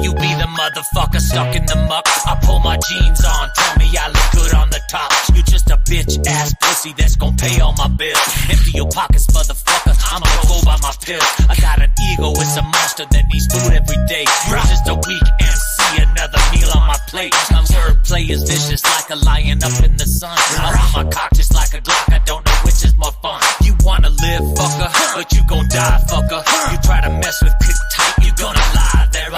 you be the motherfucker stuck in the muck. I pull my jeans on, tell me I look good on the top. You just a bitch ass pussy that's gon' pay all my bills. Empty your pockets, motherfucker, I'ma go by my pills. I got an ego, it's a monster that needs food every day. You're just a weak MC, another meal on my plate. My wordplay is vicious like a lion up in the sun. I roll my cock just like a Glock, I don't know which is more fun. You wanna live, fucker, but you gon' die, fucker. You try to mess with Click Tight, you gonna lie there,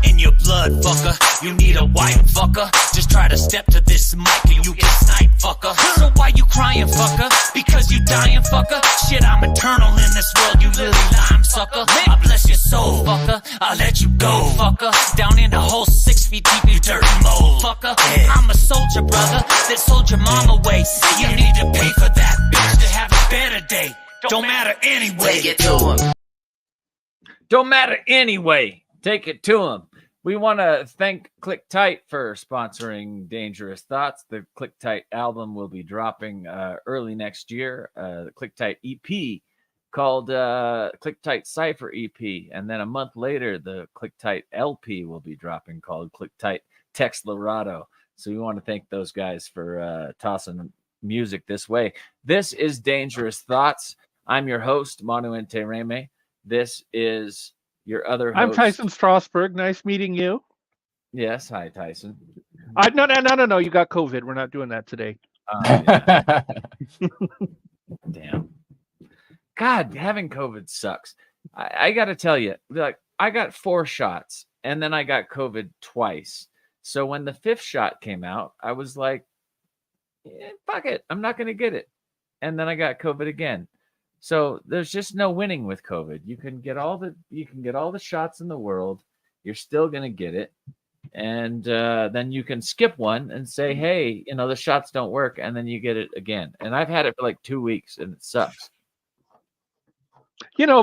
in your blood, fucker. You need a wife, fucker. Just try to step to this mic and you get sniped, fucker. So why you crying, fucker? Because you dying, fucker? Shit, I'm eternal in this world, you lily lime, sucker. I bless your soul, fucker. I'll let you go, fucker. Down in the hole 6 feet deep, you dirty mole, fucker. I'm a soldier, brother, that sold your mom away. You need to pay for that bitch to have a better day. Don't matter anyway. Take it to him. Don't matter anyway. Take it to him. We want to thank Click Tight for sponsoring Dangerous Thoughts. The Click Tight album will be dropping early next year. The Click Tight EP called Click Tight Cypher EP. And then a month later, the Click Tight LP will be dropping called Click Tight Texlarado. So we want to thank those guys for tossing music this way. This is Dangerous Thoughts. I'm your host, Manu Ntereme. This is your other host. I'm Tyson Strasberg. Nice meeting you. Yes. Hi, Tyson. No. You got COVID. We're not doing that today. Yeah. Damn. God, having COVID sucks. I got to tell you, like, I got 4 shots and then I got COVID twice. So when the 5th shot came out, I was like, fuck it. I'm not going to get it. And then I got COVID again. So there's just no winning with COVID. You can get all the shots in the world. You're still going to get it. And then you can skip one and say, hey, the shots don't work. And then you get it again. And I've had it for like 2 weeks and it sucks.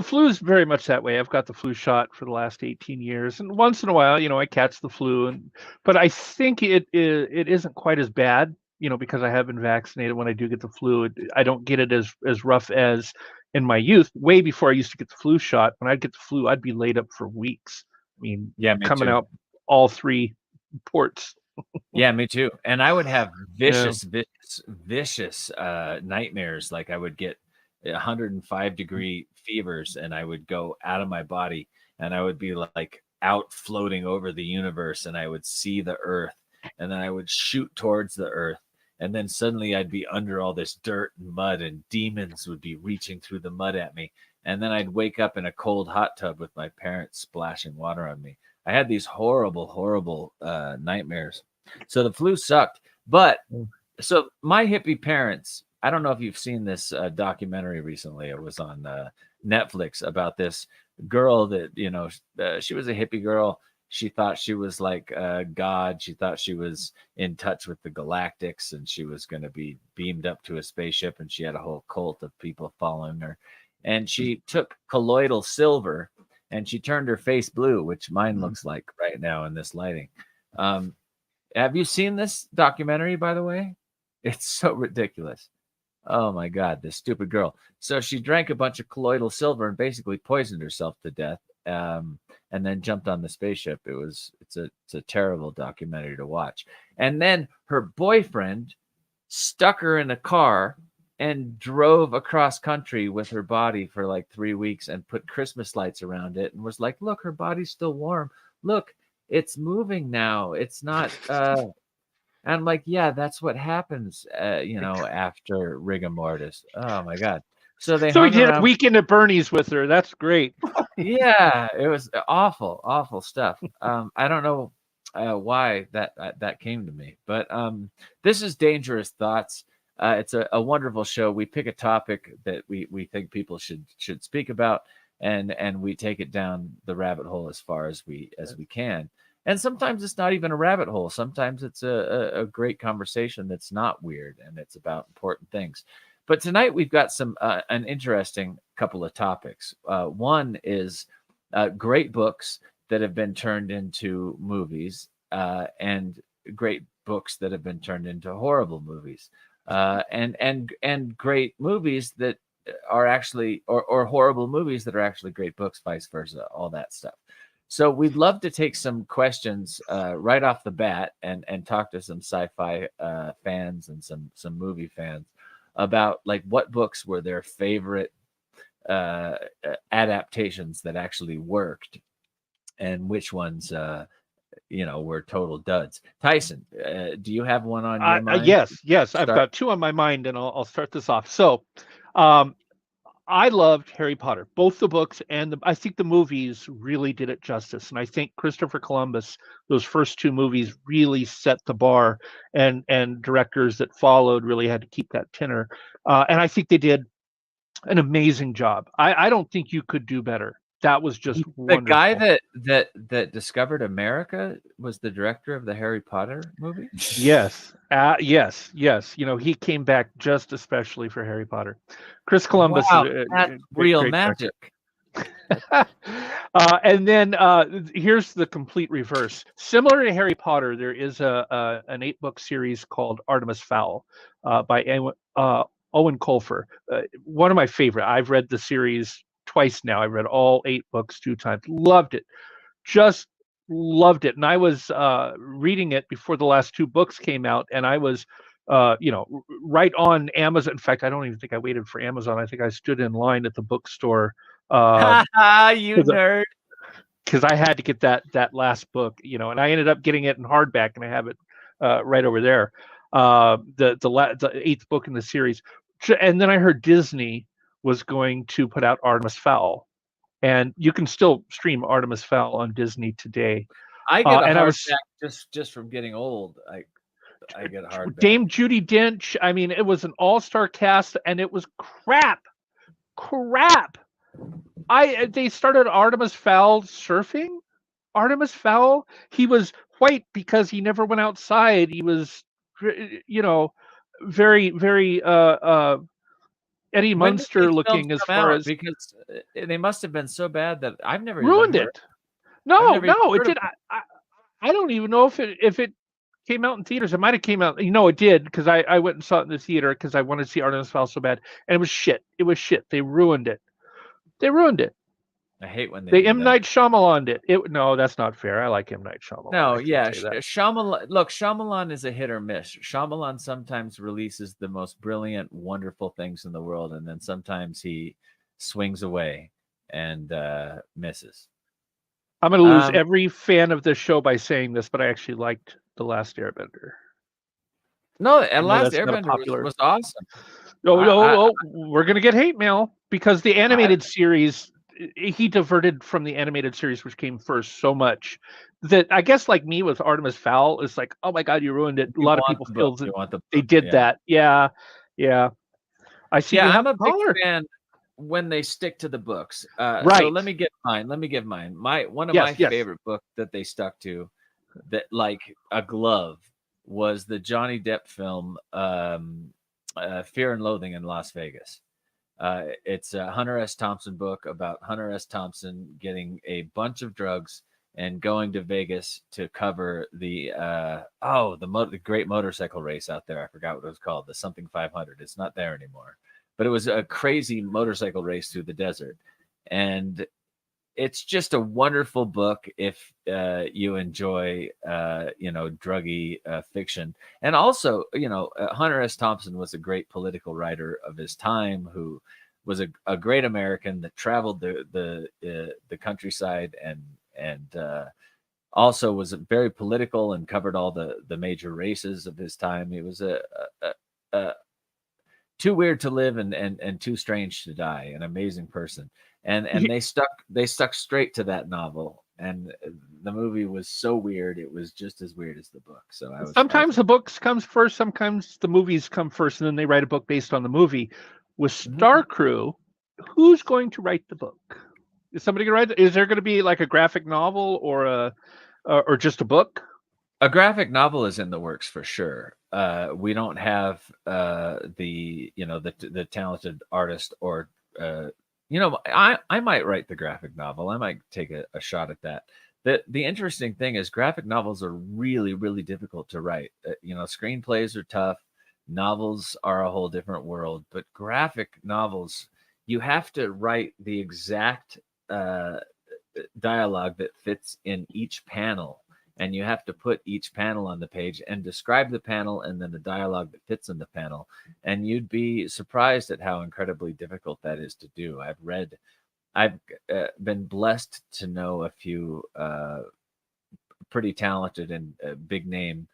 Flu's very much that way. I've got the flu shot for the last 18 years. And once in a while, I catch the flu. But I think it isn't quite as bad. Because I have been vaccinated. When I do get the flu, I don't get it as rough as in my youth. Way before I used to get the flu shot, when I'd get the flu, I'd be laid up for weeks. I mean, coming too. out all 3 ports. Yeah, me too. And I would have vicious nightmares. Like I would get 105-degree fevers, and I would go out of my body, and I would be like out floating over the universe, and I would see the Earth, and then I would shoot towards the Earth. And then suddenly I'd be under all this dirt and mud, and demons would be reaching through the mud at me. And then I'd wake up in a cold hot tub with my parents splashing water on me. I had these horrible nightmares. So the flu sucked. But so my hippie parents, I don't know if you've seen this documentary recently. It was on Netflix about this girl that, she was a hippie girl. She thought she was like God. She thought she was in touch with the galactics, and she was going to be beamed up to a spaceship, and she had a whole cult of people following her. And she took colloidal silver, and she turned her face blue, which mine looks like right now in this lighting. Have you seen this documentary, by the way? It's so ridiculous. Oh, my God, this stupid girl. So she drank a bunch of colloidal silver and basically poisoned herself to death. And then jumped on the spaceship. It's a terrible documentary to watch. And then her boyfriend stuck her in a car and drove across country with her body for like 3 weeks and put Christmas lights around it and was like, look, her body's still warm. Look, it's moving now. It's not. And I'm like, yeah, that's what happens, after rigor mortis. Oh, my God. So we did a weekend at Bernie's with her. That's great. Yeah, it was awful stuff. I don't know why that came to me, but this is Dangerous Thoughts. It's a wonderful show. We pick a topic that we think people should speak about, and we take it down the rabbit hole as far as we can. And sometimes it's not even a rabbit hole. Sometimes it's a great conversation that's not weird, and it's about important things. But tonight we've got an interesting couple of topics. One is great books that have been turned into movies, and great books that have been turned into horrible movies, and great movies that are actually or horrible movies that are actually great books, vice versa, all that stuff. So we'd love to take some questions right off the bat and talk to some sci-fi fans and some movie fans about like what books were their favorite adaptations that actually worked, and which ones were total duds. Tyson, do you have one on your mind? Yes, I've got two on my mind, and I'll start this off. So, um, I loved Harry Potter, both the books and I think the movies really did it justice. And I think Christopher Columbus, those first two movies really set the bar, and directors that followed really had to keep that tenor. And I think they did an amazing job. I don't think you could do better. That was just The guy wonderful. that discovered America was the director of the Harry Potter movie. Yes, yes. He came back just especially for Harry Potter. Chris Columbus is Wow, a that's great, real great director. magic. And then here's the complete reverse. Similar to Harry Potter, there is an 8-book series called Artemis Fowl by Owen Colfer. One of my favorite. I've read the series twice now. I've read all 8 books 2 times. Loved it. Just loved it. And I was reading it before the last 2 books came out, and I was right on Amazon. In fact, I don't even think I waited for Amazon. I think I stood in line at the bookstore You nerd. because I had to get that last book, and I ended up getting it in hardback, and I have it right over there. The 8th book in the series, and then I heard Disney was going to put out Artemis Fowl, and you can still stream Artemis Fowl on Disney today. I get a and I was hardback just from getting old. I get a hardback. Dame Judi Dench. I mean, it was an all-star cast, and it was crap. They started Artemis Fowl surfing. Artemis Fowl. He was white because he never went outside. He was, very, very Eddie When did Munster these films looking as come far out? as Because they must have been so bad that I've never ruined even heard. it. No, never even it heard of did. I don't even know if it came out in theaters. It might have came out. It did because I went and saw it in the theater because I wanted to see Artemis Fowl so bad, and it was shit. They ruined it. I hate when They do M. that. Night Shyamalan it. No, that's not fair. I like M. Night Shyamalan. No, I yeah, can't say that. Shyamalan. Look, Shyamalan is a hit or miss. Shyamalan sometimes releases the most brilliant, wonderful things in the world, and then sometimes he swings away and misses. I'm going to lose every fan of this show by saying this, but I actually liked The Last Airbender. No, Last Airbender was awesome. No, we're going to get hate mail because the animated series, he diverted from the animated series, which came first, so much that I guess, like me with Artemis Fowl, it's like, oh my God, you ruined it. A lot of people feel that they did that. Yeah. I see. Yeah, I'm a big fan when they stick to the books. Right. So let me give mine. One of my favorite books that they stuck to, that like a glove, was the Johnny Depp film Fear and Loathing in Las Vegas. It's a Hunter S. Thompson book about Hunter S. Thompson getting a bunch of drugs and going to Vegas to cover the great motorcycle race out there. I forgot what it was called, the something 500. It's not there anymore, but it was a crazy motorcycle race through the desert, and it's just a wonderful book if you enjoy druggy fiction. And also, Hunter S. Thompson was a great political writer of his time, who was a great American that traveled the countryside and also was very political and covered all the major races of his time. He was a too weird to live and too strange to die, an amazing person. And they stuck straight to that novel, and the movie was so weird it was just as weird as the book. So sometimes the books comes first, sometimes the movies come first, and then they write a book based on the movie. With Star Crew, who's going to write the book? Is somebody going to write it? Is there going to be like a graphic novel or just a book? A graphic novel is in the works for sure. We don't have the talented artist or I might write the graphic novel. I might take a shot at that. The interesting thing is graphic novels are really, really difficult to write. Screenplays are tough. Novels are a whole different world. But graphic novels, you have to write the exact dialogue that fits in each panel, and you have to put each panel on the page and describe the panel and then the dialogue that fits in the panel, and you'd be surprised at how incredibly difficult that is to do. I've been blessed to know a few pretty talented and big name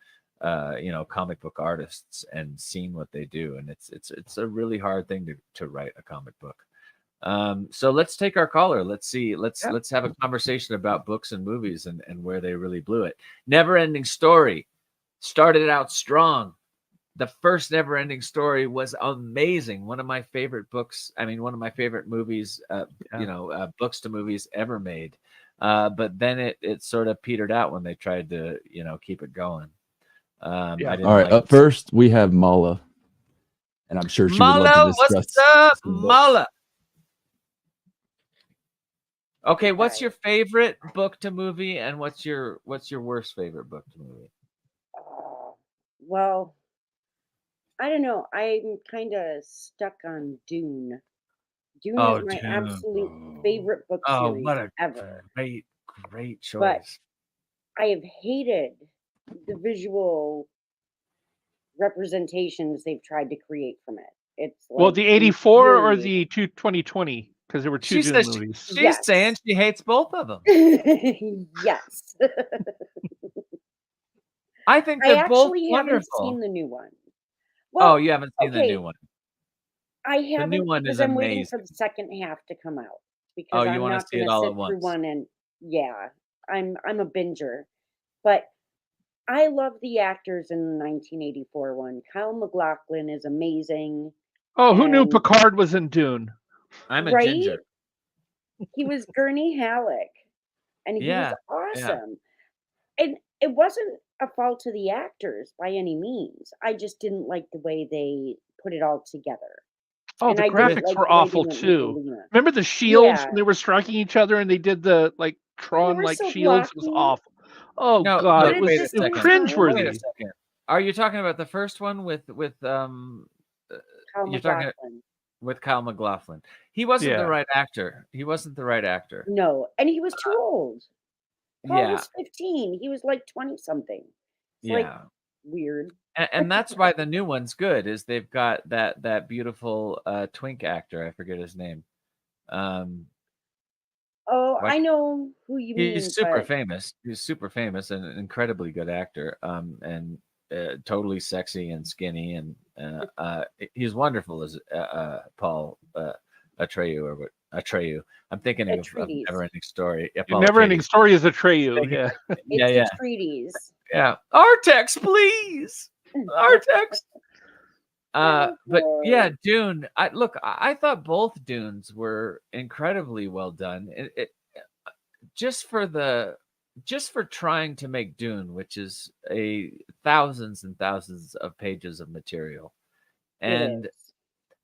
comic book artists and seen what they do, and it's a really hard thing to write a comic book. So let's take our caller. Let's have a conversation about books and movies and where they really blew it. Never Ending Story started out strong. The first Never Ending Story was amazing. One of my favorite books. I mean, one of my favorite movies. Books to movies ever made. But then it sort of petered out when they tried to keep it going. All right. Up first, we have Mala, and I'm sure she would love to discuss. What's up, Mala? Okay, what's your favorite book to movie, and what's your worst favorite book to movie? Well, I don't know. I'm kind of stuck on Dune. Dune is my absolute favorite book series what a ever. Great choice. But I have hated the visual representations they've tried to create from it. It's like the 84 or the 2020, because there were two Dune movies. She's saying she hates both of them. Yes. I think they're both wonderful. I actually haven't seen the new one. Well, you haven't seen the new one. I haven't, the new one because is I'm amazing. waiting for the second half to come out. Because you want to see it all at once. One and I'm a binger. But I love the actors in the 1984 one. Kyle MacLachlan is amazing. Oh, who knew Picard was in Dune? I'm a ginger. He was Gurney Halleck, and he was awesome. And it wasn't a fault to the actors by any means. I just didn't like the way they put it all together. Oh, and the graphics were awful too. Remember the shields when they were striking each other and they did the Tron shields? It was awful. Oh God, it was cringeworthy. Wait a second. Are you talking about the first one with Kyle MacLachlan? With Kyle MacLachlan. He wasn't the right actor. He wasn't the right actor. No, and he was too old. Paul was 15. He was like 20 something. It's weird. And that's why the new one's good. Is they've got that beautiful twink actor. I forget his name. I know who you mean. He's super famous. He's super famous and an incredibly good actor. And totally sexy and skinny, and he's wonderful as Paul Atreyu or what. Atreyu. I'm thinking of Never Ending Story. Never Ending Story is Atreyu. Yeah. It's Atreides. Yeah. Artex, please. Artex. But yeah, Dune. I thought both Dunes were incredibly well done. It just for trying to make Dune, which is thousands and thousands of pages of material. And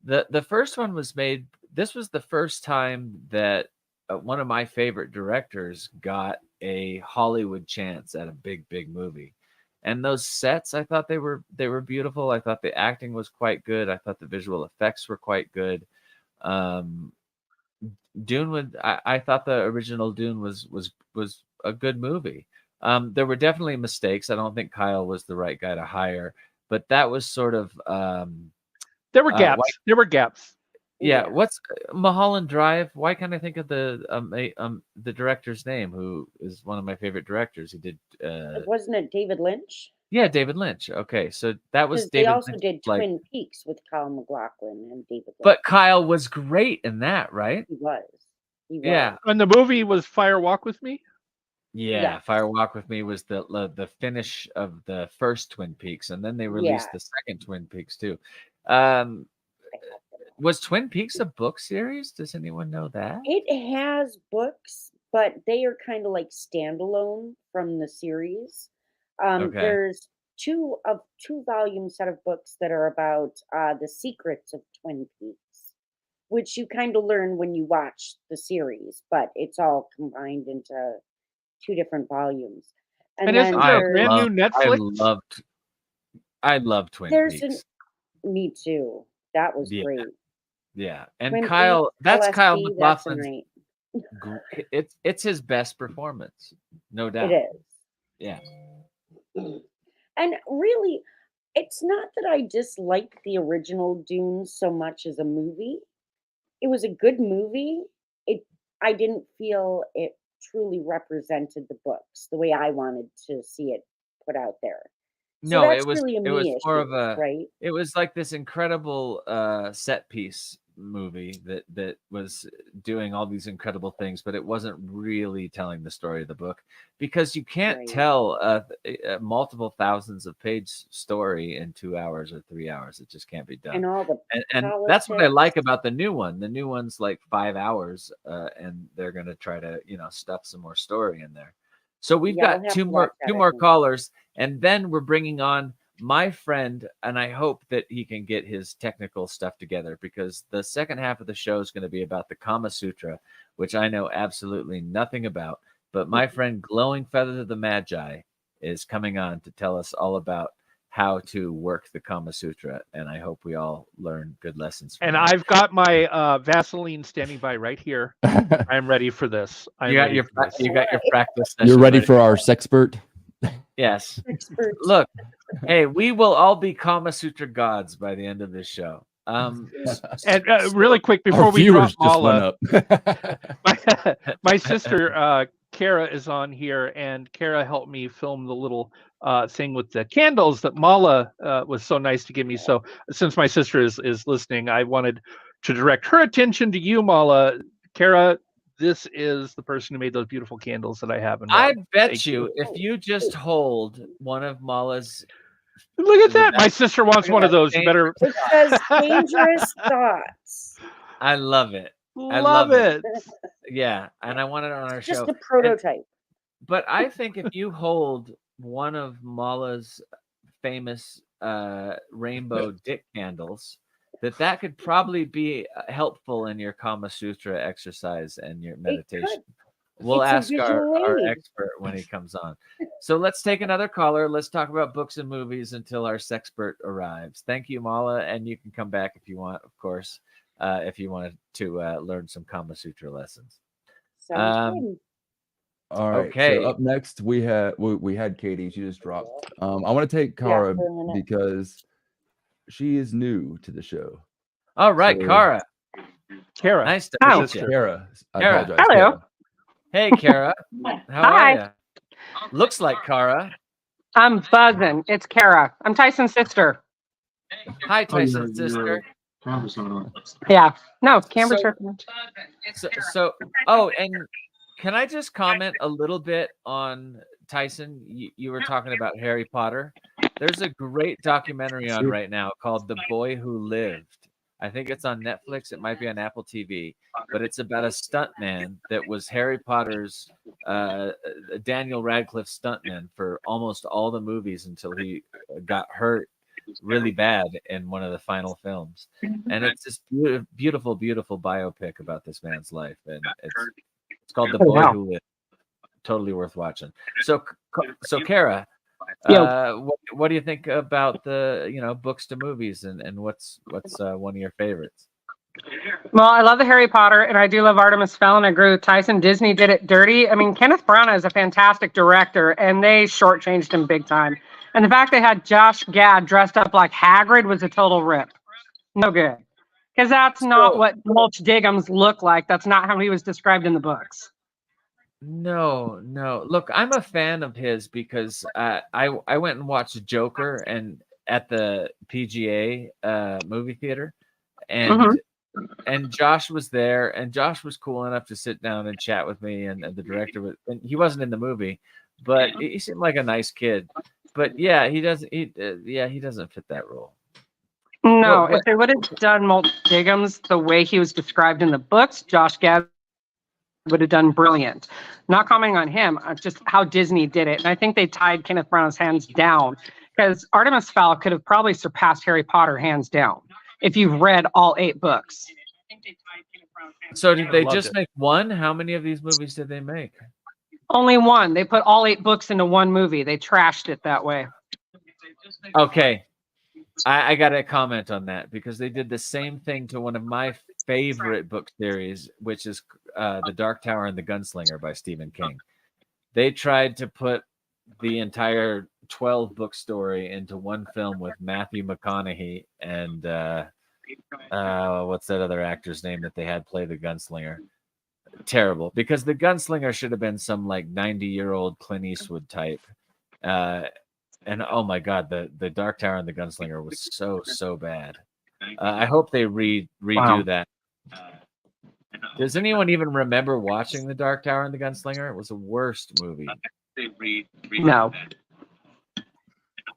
the first one was made. This was the first time that one of my favorite directors got a Hollywood chance at a big movie. And those sets, I thought they were beautiful. I thought the acting was quite good. I thought the visual effects were quite good. Dune I thought the original Dune was a good movie. There were definitely mistakes. I don't think Kyle was the right guy to hire, but that was sort of there were gaps. There were gaps. Yeah, what's Mulholland Drive? Why can't I think of the director's name, who is one of my favorite directors? He did. Wasn't it David Lynch? Yeah, David Lynch. Okay, so that was David. They also Lynch, did Twin Peaks with Kyle MacLachlan and David Lynch. But Kyle was great in that, right? He was. Yeah. And the movie was Fire Walk with Me. Yeah, Fire Walk with Me was the finish of the first Twin Peaks, and then they released the second Twin Peaks too. Was Twin Peaks a book series? Does anyone know that? It has books, but they are kind of like standalone from the series. There's two volume set of books that are about the secrets of Twin Peaks, which you kind of learn when you watch the series, but it's all combined into two different volumes. And isn't there a brand new Netflix? I love Twin Peaks. Me too. That was great. Yeah, and Twin Kyle, Peaks, that's LSD, Kyle MacLachlan's. it's his best performance, no doubt. It is. Yeah. And really, it's not that I dislike the original Dune so much as a movie. It was a good movie. I didn't feel it truly represented the books the way I wanted to see it put out there. So No, that's really a it was me more issue, of a right? it was like this incredible set piece movie that was doing all these incredible things, but it wasn't really telling the story of the book, because you can't Right. tell a multiple thousands of page story in 2 hours or 3 hours. It just can't be done. And all the And that's what I like politics. about the new one. The new one's like 5 hours, and they're gonna try to stuff some more story in there. So we've Yeah, I'll got have two to watch more that, I think. callers, and then we're bringing on my friend, and I hope that he can get his technical stuff together, because the second half of the show is going to be about the Kama Sutra, which I know absolutely nothing about. But my friend Glowing Feather the Magi is coming on to tell us all about how to work the Kama Sutra, and I hope we all learn good lessons from And that. I've got my Vaseline standing by right here. I'm ready for this. You got your practice session. You're ready for our sexpert? Yes. Expert. Look, hey, we will all be Kama Sutra gods by the end of this show. And really quick before Our we drop viewers just went Mala, up. my sister Kara is on here, and Kara helped me film the little thing with the candles that Mala was so nice to give me. So since my sister is listening, I wanted to direct her attention to you, Mala. Kara, this is the person who made those beautiful candles that I have in my. I bet you if you just hold one of Mala's. Look at that. My sister wants one of those. You better. It says dangerous thoughts. I love it. I love it. Yeah, and I want it on our show. Just a prototype. But I think if you hold one of Mala's famous rainbow dick candles, that could probably be helpful in your Kama Sutra exercise and your meditation. We'll ask our expert when he comes on. So let's take another caller. Let's talk about books and movies until our sexpert arrives. Thank you, Mala, and you can come back if you want, of course, if you wanted to learn some Kama Sutra lessons. Sounds good. All right. Okay. So up next we had Katie. She just dropped. I want to take Kara because she is new to the show. All right, so, Kara. Kara. Nice to meet you. Kara. I Kara. apologize. Hello. Kara. Hey, Kara. How Hi. are you? Looks like Kara. I'm buzzing. It's Kara. I'm Tyson's sister. Hi, Tyson's sister. Yeah. No, Canberra. And can I just comment a little bit on Tyson? You were talking about Harry Potter. There's a great documentary on right now called The Boy Who Lived. I think it's on Netflix. It might be on Apple TV, but it's about a stuntman that was Harry Potter's Daniel Radcliffe stuntman for almost all the movies until he got hurt really bad in one of the final films. And it's this beautiful, beautiful biopic about this man's life. And it's called The Boy Who Lived. Totally worth watching. So Kara, what do you think about the books to movies, and what's one of your favorites? Well, I love the Harry Potter, and I do love Artemis Fowl, and I agree with Tyson. Disney did it dirty. I mean, Kenneth Branagh is a fantastic director, and they shortchanged him big time. And the fact they had Josh Gad dressed up like Hagrid was a total rip. No good. Because that's not what Mulch Diggums looked like. That's not how he was described in the books. No. Look, I'm a fan of his because I went and watched Joker and at the PGA movie theater, and Josh was there, and Josh was cool enough to sit down and chat with me, and the director was, and he wasn't in the movie, but he seemed like a nice kid. But yeah, he doesn't fit that role. No, if they would have done Mulch Diggums the way he was described in the books, Josh Gad would have done brilliant. Not commenting on him, just how Disney did it. And I think they tied Kenneth Branagh's hands down, because Artemis Fowl could have probably surpassed Harry Potter hands down if you've read all 8 books. So did they just make one? How many of these movies did they make? Only one. They put all 8 books into one movie. They trashed it that way. Okay. I got to comment on that, because they did the same thing to one of my favorite book series, which is The Dark Tower and the Gunslinger by Stephen King. They tried to put the entire 12-book story into one film with Matthew McConaughey and what's that other actor's name that they had play the Gunslinger? Terrible, because the Gunslinger should have been some like 90-year-old Clint Eastwood type. And oh my God, the Dark Tower and the Gunslinger was so bad. I hope they redo that. Does anyone even remember watching the Dark Tower and the Gunslinger? It was the worst movie. No.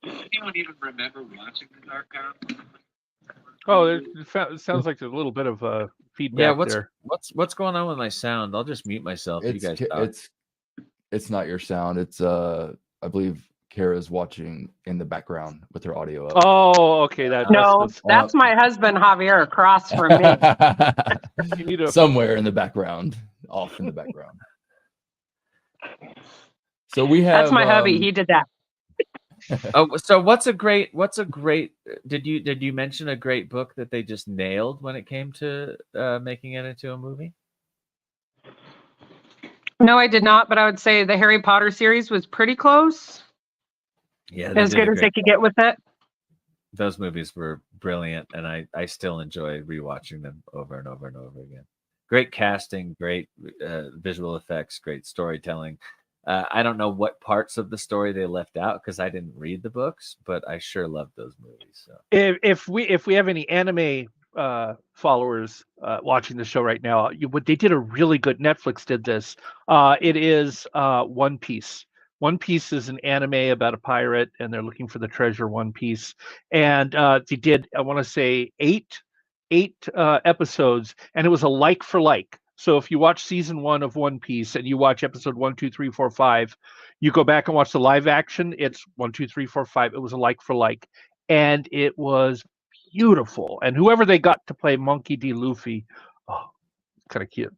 Does anyone even remember watching the Dark Tower? Oh, it sounds like there's a little bit of feedback there. What's going on with my sound? I'll just mute myself. You guys talk. It's not your sound. It's I believe Kara's watching in the background with her audio up. Oh, okay. That's my husband Javier across from me. You need somewhere in the background, off in the background. So we have. That's my hubby. He did that. Oh, so what's a great? Did you mention a great book that they just nailed when it came to making it into a movie? No, I did not. But I would say the Harry Potter series was pretty close. Yeah, as good as they could get with it. Those movies were brilliant, and I still enjoy rewatching them over and over and over again. Great casting, great visual effects, great storytelling. I don't know what parts of the story they left out because I didn't read the books, but I sure loved those movies. So. If we have any anime followers watching the show right now, they did a really good. Netflix did this. It is One Piece. One Piece is an anime about a pirate, and they're looking for the treasure One Piece. And they did, I want to say, eight episodes, and it was a like for like. So if you watch season 1 of One Piece and you watch episode 1, 2, 3, 4, 5, you go back and watch the live action. It's 1, 2, 3, 4, 5. It was a like for like, and it was beautiful. And whoever they got to play Monkey D. Luffy, kind of cute.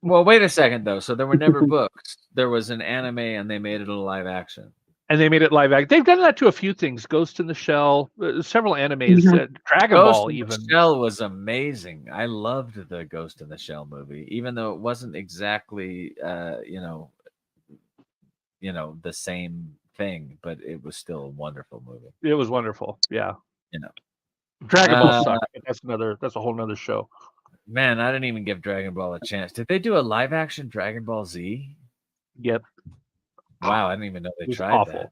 Well, wait a second though. So there were never books. There was an anime, and they made it a live action. And they made it live action. They've done that to a few things. Ghost in the Shell, several animes. Dragon Ball, even. Ghost in the Shell was amazing. I loved the Ghost in the Shell movie, even though it wasn't exactly, the same thing, but it was still a wonderful movie. It was wonderful. Yeah. Dragon Ball sucked. That's a whole nother show. Man, I didn't even give Dragon Ball a chance. Did they do a live action Dragon Ball Z? Yep. Wow, I didn't even know they tried that.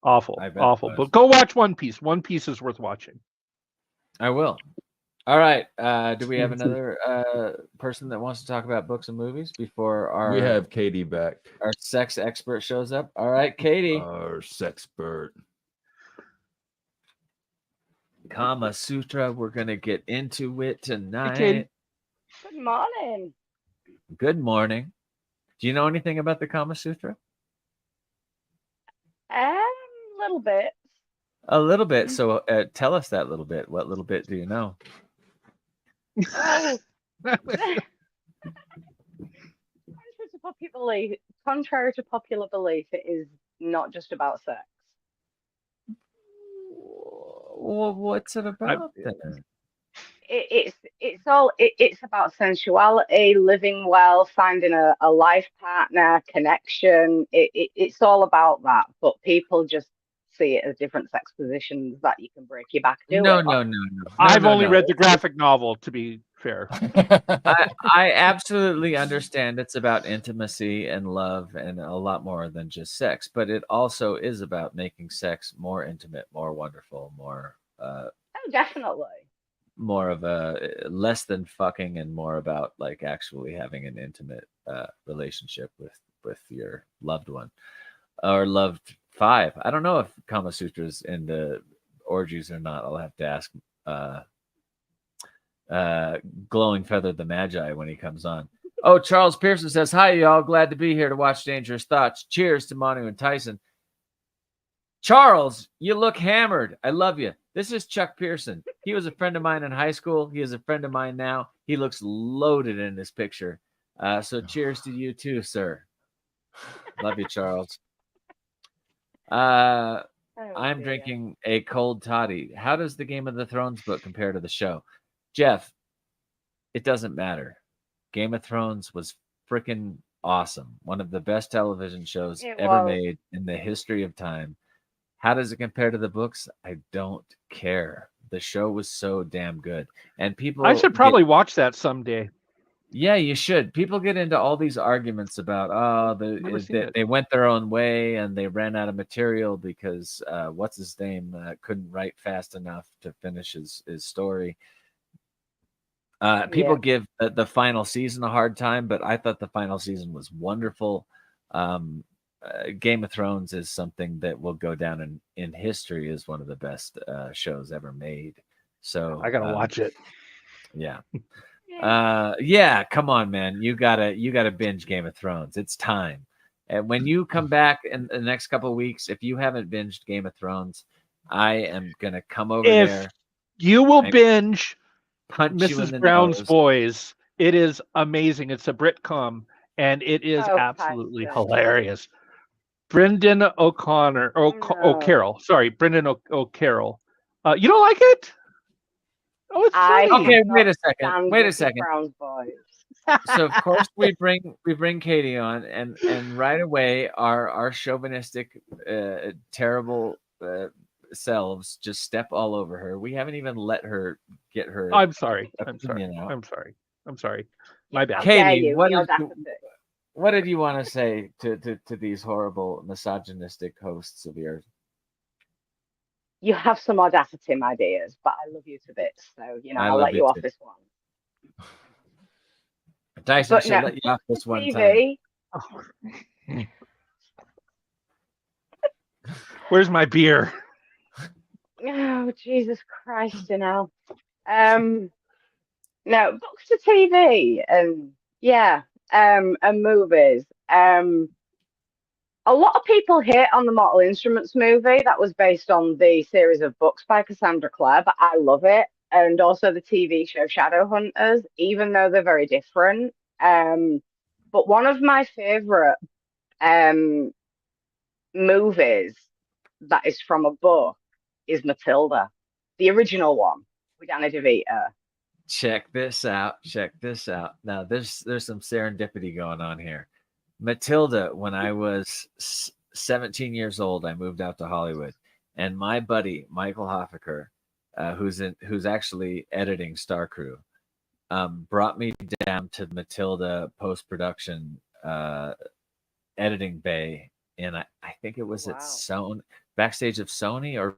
Awful. But go watch One Piece. One Piece is worth watching. I will. All right. Do we have another person that wants to talk about books and movies before we have Katie back. Our sex expert shows up. All right, Katie. Our sexpert. Kama Sutra. We're gonna get into it tonight. Good morning. Good morning. Do you know anything about the Kama Sutra? A little bit. A little bit. So tell us that little bit. What little bit do you know? Contrary to popular belief, it is not just about sex. Well, what's it about then? It's about sensuality, living well, finding a life partner, connection. It's all about that, but people just see it as different sex positions that you can break your back doing. No. I've only read the graphic novel, to be fair. I absolutely understand it's about intimacy and love and a lot more than just sex, but it also is about making sex more intimate, more wonderful, more definitely more of a less than fucking and more about like actually having an intimate relationship with your loved one or loved five. I don't know if Kama Sutra's into orgies or not. I'll have to ask Glowing Feather the Magi when he comes on. Oh, Charles Pearson says, hi, y'all. Glad to be here to watch Dangerous Thoughts. Cheers to Manu and Tyson. Charles, you look hammered. I love you. This is Chuck Pearson. He was a friend of mine in high school. He is a friend of mine now. He looks loaded in this picture. So cheers to you too, sir. Love you, Charles. I'm drinking a cold toddy. How does the Game of the Thrones book compare to the show? Jeff, it doesn't matter. Game of Thrones was freaking awesome. One of the best television shows ever made in the history of time. How does it compare to the books? I don't care. The show was so damn good. And people I should probably watch that someday. Yeah, you should. People get into all these arguments about they went their own way and they ran out of material because what's his name couldn't write fast enough to finish his story. People give the final season a hard time, but I thought the final season was wonderful. Game of Thrones is something that will go down in history as one of the best shows ever made. So I gotta watch it. Yeah. Yeah, come on, man. You gotta binge Game of Thrones. It's time. And when you come back in the next couple of weeks, if you haven't binged Game of Thrones, I am gonna come over there. You will binge punch you in Mrs. the Brown's nose. Boys. It is amazing. It's a Britcom, and it is absolutely hilarious. Brendan O'Connor, O'Carroll. Sorry, Brendan O'Carroll. You don't like it? Oh, it's funny. Okay, wait a second. Brown's Boys. So of course we bring Katie on, and right away our chauvinistic, terrible selves just step all over her. We haven't even let her get her. I'm sorry. My bad. Katie, what did you want to say to these horrible misogynistic hosts of yours? You have some audacity, my dears, but I love you to bits. So, I'll let you off this one. Dyson should let you off this one time. Where's my beer? Oh, Jesus Christ, No, books to TV and and movies. A lot of people hit on the Mortal Instruments movie that was based on the series of books by Cassandra Clare, but I love it. And also the TV show Shadowhunters, even though they're very different. But one of my favorite movies that is from a book is Matilda, the original one with Danny DeVito. Check this out. Now, there's some serendipity going on here. Matilda, when I was 17 years old, I moved out to Hollywood, and my buddy Michael Hoffaker, who's actually editing Star Crew, brought me down to Matilda post-production editing bay, and I think it was at Sony, backstage of Sony or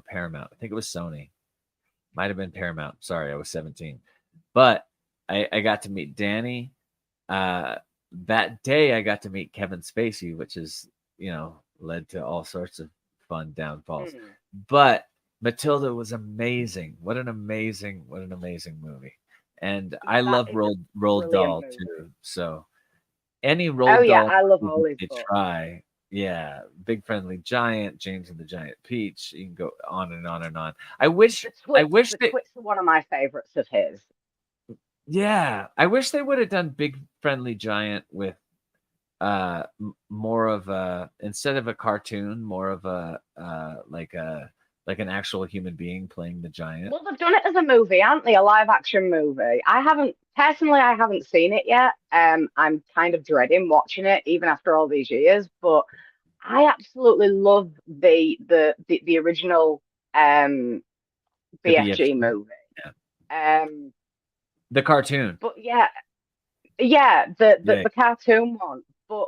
Paramount. I think it was Sony. Might have been Paramount. Sorry, I was 17. But I got to meet Danny. That day I got to meet Kevin Spacey, which is, led to all sorts of fun downfalls. But Matilda was amazing. What an amazing movie. And I love Roald Dahl too. So any Roald Dahl I love all his books. Try. Yeah, Big Friendly Giant, James and the Giant Peach. You can go on and on and on. I wish the Twits are one of my favorites of his. Yeah, I wish they would have done Big Friendly Giant with more of a, instead of a cartoon, more of a like an actual human being playing the giant. Well, they've done it as a movie, haven't they? A live action movie. I haven't seen it yet. I'm kind of dreading watching it even after all these years, but I absolutely love the original BFG movie. Yeah. The cartoon. But the cartoon one. But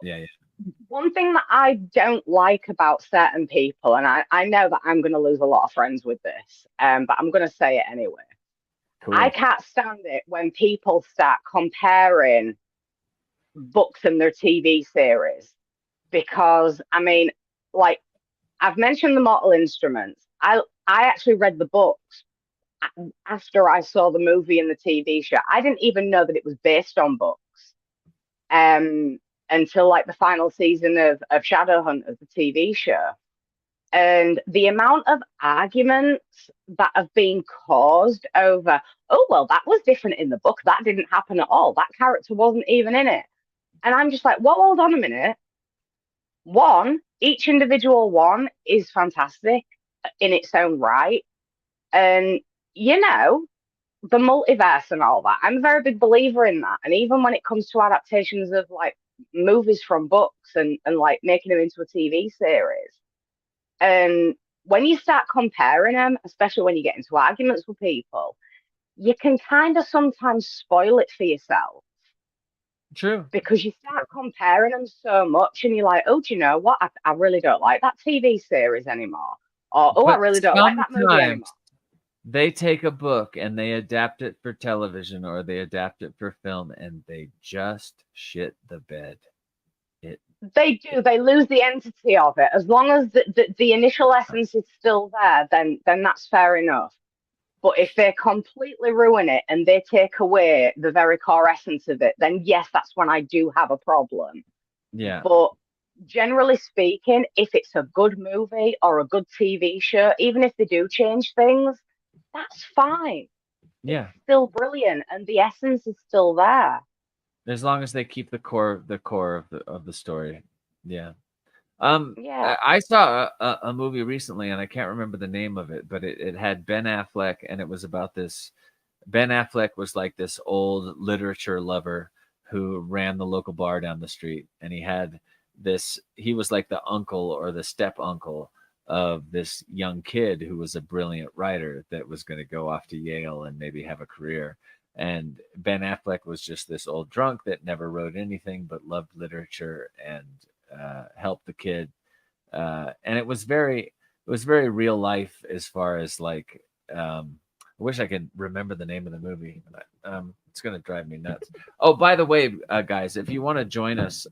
one thing that I don't like about certain people, and I know that I'm going to lose a lot of friends with this, but I'm going to say it anyway. Cool. I can't stand it when people start comparing books and their TV series, because I've mentioned the Mortal Instruments. I actually read the books after I saw the movie and the TV show. I didn't even know that it was based on books until the final season of Shadowhunters, the TV show. And the amount of arguments that have been caused over, that was different in the book. That didn't happen at all. That character wasn't even in it. And I'm just like, well, hold on a minute. Each individual one is fantastic in its own right. And, the multiverse and all that. I'm a very big believer in that. And even when it comes to adaptations of like movies from books and like making them into a TV series, and when you start comparing them, especially when you get into arguments with people, you can kind of sometimes spoil it for yourself. True. Because you start comparing them so much and you're like, oh, do you know what? I really don't like that TV series anymore. Or, oh, I really don't like that movie anymore. They take a book and they adapt it for television or they adapt it for film and they just shit the bed. They do. They lose the entity of it. As long as the initial essence is still there, then that's fair enough. But if they completely ruin it and they take away the very core essence of it, then yes, that's when I do have a problem. Yeah. But generally speaking, if it's a good movie or a good TV show, even if they do change things, that's fine. Yeah. It's still brilliant and the essence is still there. As long as they keep the core of the story. Yeah. Yeah. I saw a movie recently and I can't remember the name of it, but it had Ben Affleck and it was about this. Ben Affleck was like this old literature lover who ran the local bar down the street, and he was like the uncle or the step uncle of this young kid who was a brilliant writer that was going to go off to Yale and maybe have a career. And Ben Affleck was just this old drunk that never wrote anything but loved literature and helped the kid. And it was very real life as far as like, I wish I could remember the name of the movie. It's going to drive me nuts. Oh, by the way, guys, if you want to join us,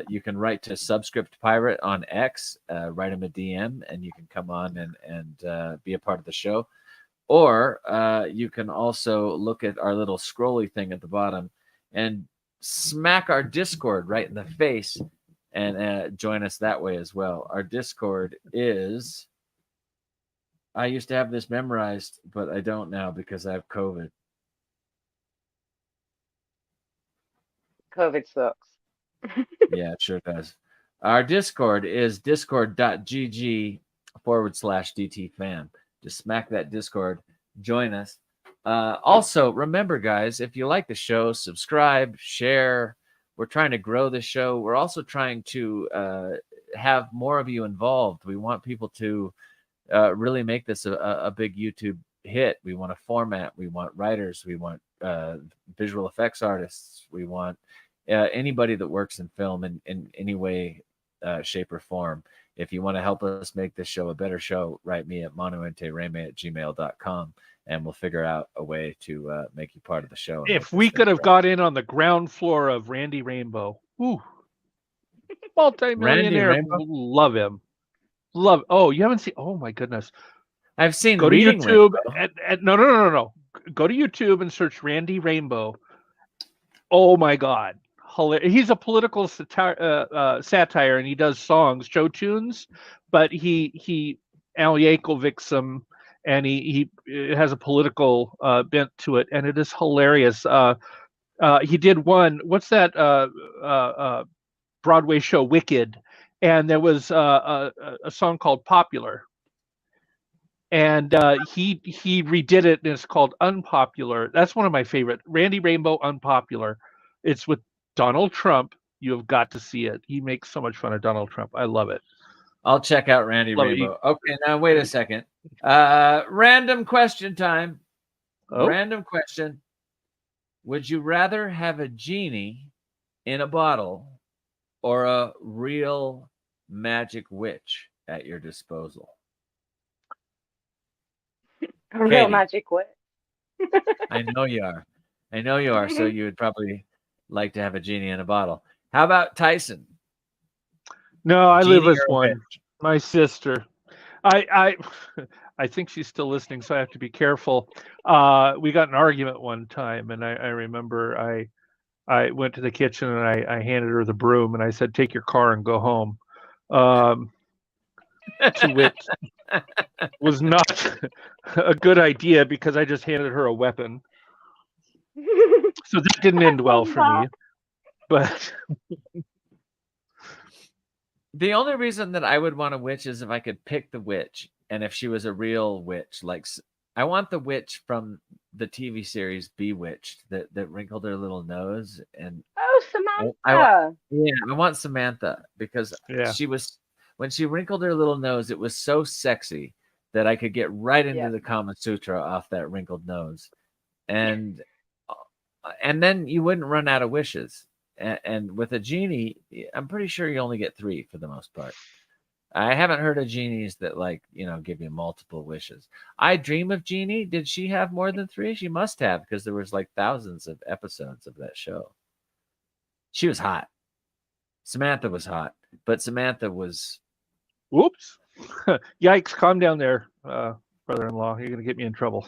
you can write to Subscript Pirate on X, write him a DM, and you can come on and be a part of the show. Or you can also look at our little scrolly thing at the bottom and smack our Discord right in the face and join us that way as well. Our Discord is... I used to have this memorized, but I don't now because I have COVID. COVID sucks. Yeah, it sure does. Our Discord is discord.gg/DTFam. Just smack that Discord. Join us. Also, remember, guys, if you like the show, subscribe, share. We're trying to grow the show. We're also trying to have more of you involved. We want people to really make this a big YouTube hit. We want a format. We want writers. We want visual effects artists. We want anybody that works in film in any way, shape, or form. If you want to help us make this show a better show, write me at monuentereme@gmail.com and we'll figure out a way to make you part of the show. If we could have got in on the ground floor of Randy Rainbow, multi-millionaire, love him. Oh, you haven't seen? Oh my goodness! I've seen. Go to YouTube. No. Go to YouTube and search Randy Rainbow. Oh my God! He's a political satire, and he does songs, show tunes, but he Al Yankovic's them, and he has a political bent to it, and it is hilarious. He did one. What's that Broadway show, Wicked? And there was a song called Popular. And he redid it, and it's called Unpopular. That's one of my favorite. Randy Rainbow, Unpopular. It's with Donald Trump. You have got to see it. He makes so much fun of Donald Trump. I love it. I'll check out Randy Rainbow. Okay, now wait a second. Random question time. Oh. Random question. Would you rather have a genie in a bottle or a real magic witch at your disposal? A real magic witch. I know you are. So you would probably like to have a genie in a bottle. How about Tyson? No, I live with one. My sister. I think she's still listening, so I have to be careful. We got an argument one time, and I remember I went to the kitchen and I handed her the broom and I said, "Take your car and go home." To which was not a good idea because I just handed her a weapon. So that didn't end well for me. But the only reason that I would want a witch is if I could pick the witch, and if she was a real witch. Like, I want the witch from the TV series Bewitched that wrinkled her little nose. And Samantha. I want Samantha because when she wrinkled her little nose, it was so sexy that I could get right into the Kama Sutra off that wrinkled nose. And then you wouldn't run out of wishes. And with a genie, I'm pretty sure you only get 3 for the most part. I haven't heard of genies that give you multiple wishes. I Dream of Jeannie. Did she have more than 3? She must have, because there was like thousands of episodes of that show. She was hot. Samantha was hot, but Samantha was. Whoops! Yikes! Calm down there, brother-in-law. You're gonna get me in trouble.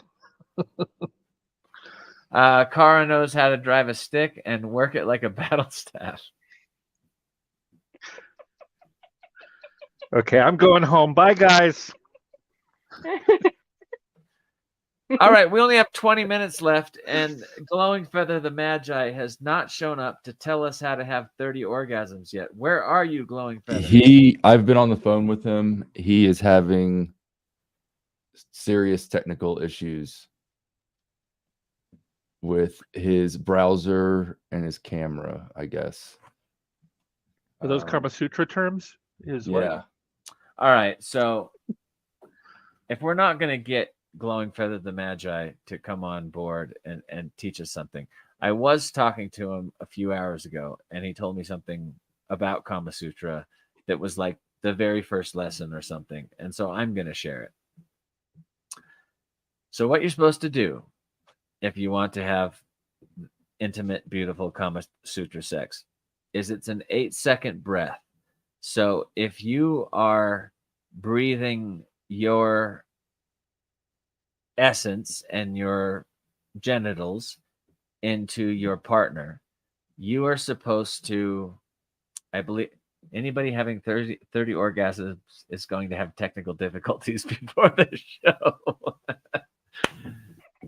Kara knows how to drive a stick and work it like a battle staff. Okay, I'm going home. Bye, guys. All right, we only have 20 minutes left, and Glowing Feather the Magi has not shown up to tell us how to have 30 orgasms yet. Where are you, Glowing Feather? I've been on the phone with him. He is having serious technical issues with his browser and his camera, I guess. Are those Kama Sutra terms? Yeah. All right, so if we're not going to get Glowing Feather the Magi to come on board and teach us something, I was talking to him a few hours ago, and he told me something about Kama Sutra that was like the very first lesson or something, and so I'm going to share it. So what you're supposed to do if you want to have intimate, beautiful Kama Sutra sex is it's an 8-second breath. So if you are breathing your essence and your genitals into your partner, you are supposed to, I believe, anybody having 30 orgasms is going to have technical difficulties before the show.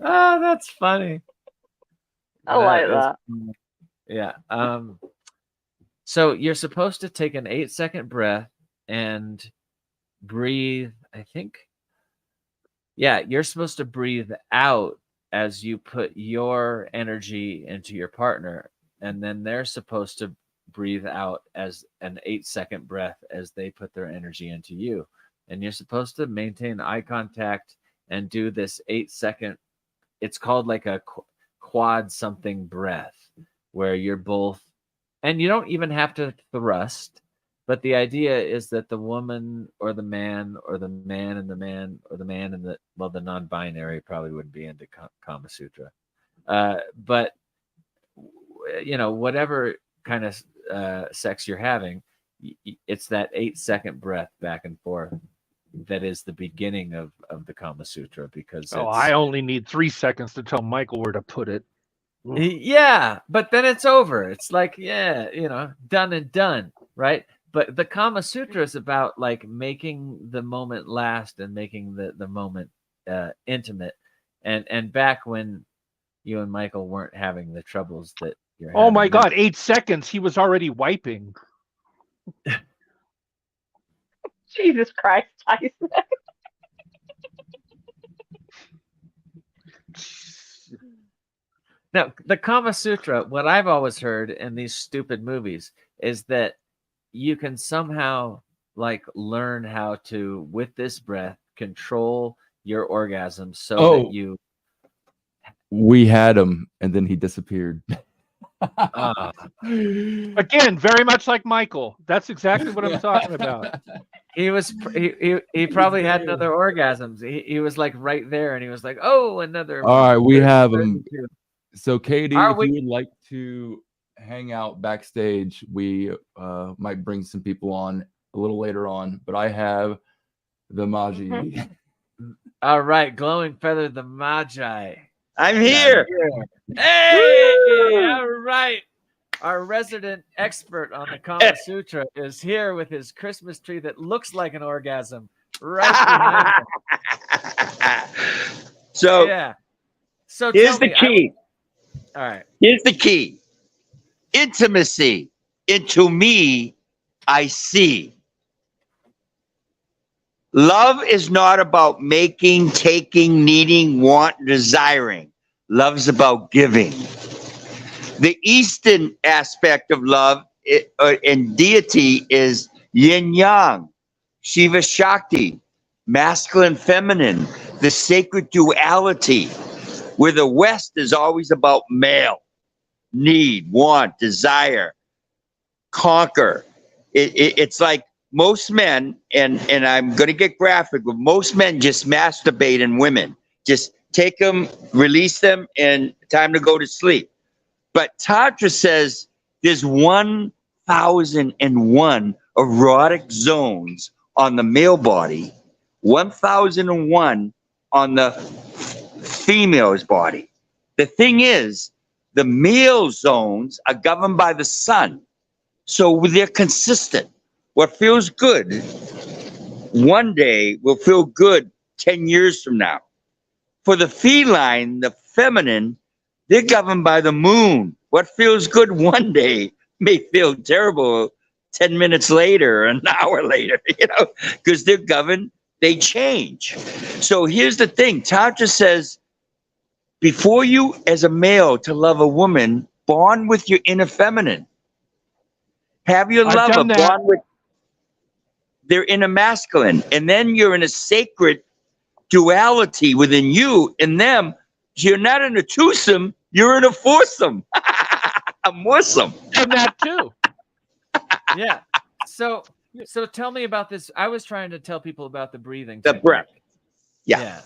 Oh, that's funny. I like that. Yeah. So you're supposed to take an 8-second breath and breathe, I think. Yeah, you're supposed to breathe out as you put your energy into your partner, and then they're supposed to breathe out as an 8-second breath as they put their energy into you. And you're supposed to maintain eye contact and do this 8-second, it's called like a quad something breath, where you're both, and you don't even have to thrust, but the idea is that the woman or the man or the man and the man or the man and the, well, the non-binary probably wouldn't be into Kama Sutra. But, whatever kind of sex you're having, it's that 8-second breath back and forth that is the beginning of the Kama Sutra, because I only need 3 seconds to tell Michael where to put it. Yeah, but then it's over. It's like, done and done, right? But the Kama Sutra is about like making the moment last and making the moment intimate. And back when you and Michael weren't having the troubles that you're having. Oh my God, 8 seconds. He was already wiping. Jesus Christ, Tyson. Now, the Kama Sutra, what I've always heard in these stupid movies is that you can somehow like learn how to, with this breath, control your orgasm so that you. We had him, and then he disappeared. Again, very much like Michael. That's exactly what I'm talking about. He probably had another orgasms. He was like right there, and he was like, "Oh, another." All right, we have him. So, Katie, if you you would like to hang out backstage, we might bring some people on a little later on. But I have the Maji. Mm-hmm. All right, Glowing Feather, the Magi. I'm here. Hey, all right. Our resident expert on the Kama Sutra is here with his Christmas tree that looks like an orgasm right behind him. So here's the key. All right. Here's the key. Intimacy. Into me, I see. Love is not about making, taking, needing, want, desiring. Love's about giving. The Eastern aspect of love and deity is yin yang, Shiva Shakti, masculine, feminine, the sacred duality, where the West is always about male, need, want, desire, conquer. It's like most men, and I'm going to get graphic, but most men just masturbate in women. Just take them, release them, and time to go to sleep. But Tantra says there's 1,001 erotic zones on the male body, 1,001 on the female's body. The thing is, the male zones are governed by the sun. So they're consistent. What feels good one day will feel good 10 years from now. For the feline, the feminine, they're governed by the moon. What feels good one day may feel terrible 10 minutes later, an hour later, because they're governed, they change. So here's the thing. Tantra says, before you, as a male, to love a woman, bond with your inner feminine. Have your lover bond with their inner masculine. And then you're in a sacred duality within you and them. You're not in a twosome, you're in a foursome. A moresome. And that too. Yeah. So tell me about this. I was trying to tell people about the breathing. The breath. Yeah.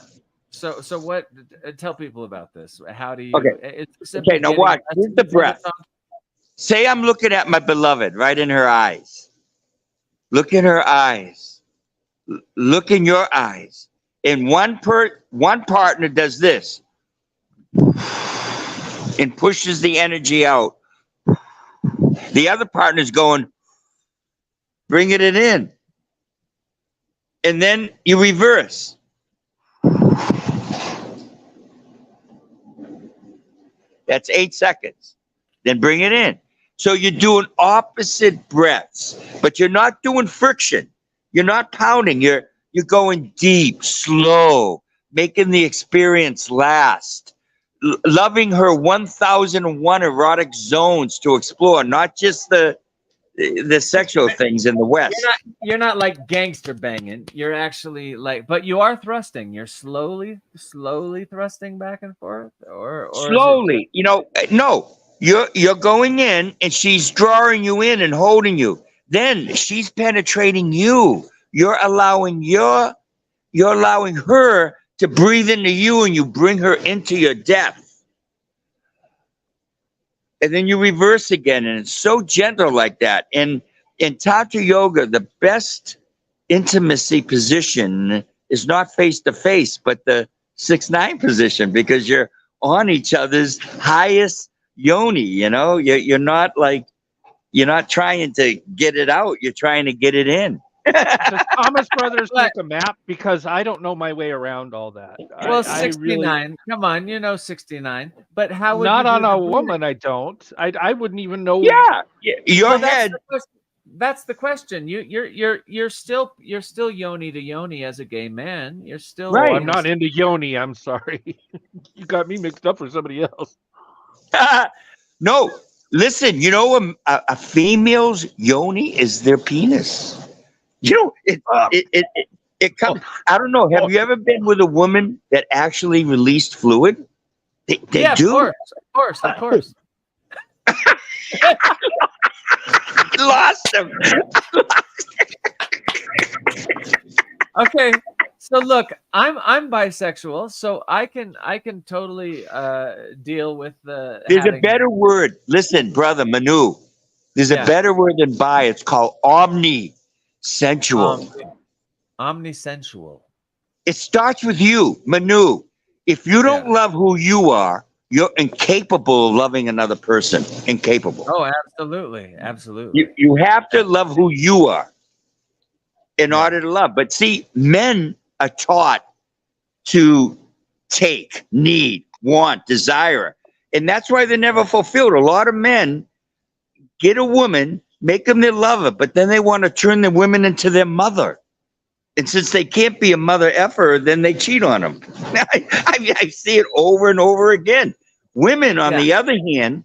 So what? Tell people about this. How do you? Okay. Now watch. Here's the breath. Say I'm looking at my beloved right in her eyes. Look in her eyes. Look in your eyes. And one partner does this and pushes the energy out. The other partner's going, bringing it in. And then you reverse. That's 8 seconds. Then bring it in. So you're doing opposite breaths, but you're not doing friction. You're not pounding. You're going deep, slow, making the experience last. Loving her 1,001 erotic zones to explore, not just the sexual things in the West. You're not like gangster banging. You're actually like, but you are thrusting. You're slowly thrusting back and forth, or slowly. No. You're going in, and she's drawing you in and holding you. Then she's penetrating you. You're allowing her to breathe into you, and you bring her into your depth. And then you reverse again, and it's so gentle like that. And in Tantra Yoga, the best intimacy position is not face-to-face, but the 6-9 position, because you're on each other's highest yoni, You're not trying to get it out. You're trying to get it in. Does Thomas Brothers make a map? Because I don't know my way around all that. Well, 69. Come on, 69. But how would not you on a woman? I don't. I wouldn't even know. Yeah, your head. That's the question. You're still yoni to yoni as a gay man. You're still right. I'm not into yoni. I'm sorry. You got me mixed up with somebody else. No, listen. A female's yoni is their penis. It comes. I don't know. Have you ever been with a woman that actually released fluid? They do. Of course. Lost him. Okay. So look, I'm bisexual, so I can totally deal with the. There's a better word. Listen, brother Manu. There's a better word than bi. It's called omnisensual. Omnisensual. It starts with you, Manu. If you don't love who you are, you're incapable of loving another person. Incapable. Oh, absolutely. You have to love who you are in order to love. But see, men are taught to take, need, want, desire. And that's why they're never fulfilled. A lot of men get a woman, make them their lover, but then they want to turn the women into their mother. And since they can't be a mother effer, then they cheat on them. I see it over and over again. Women, on the other hand,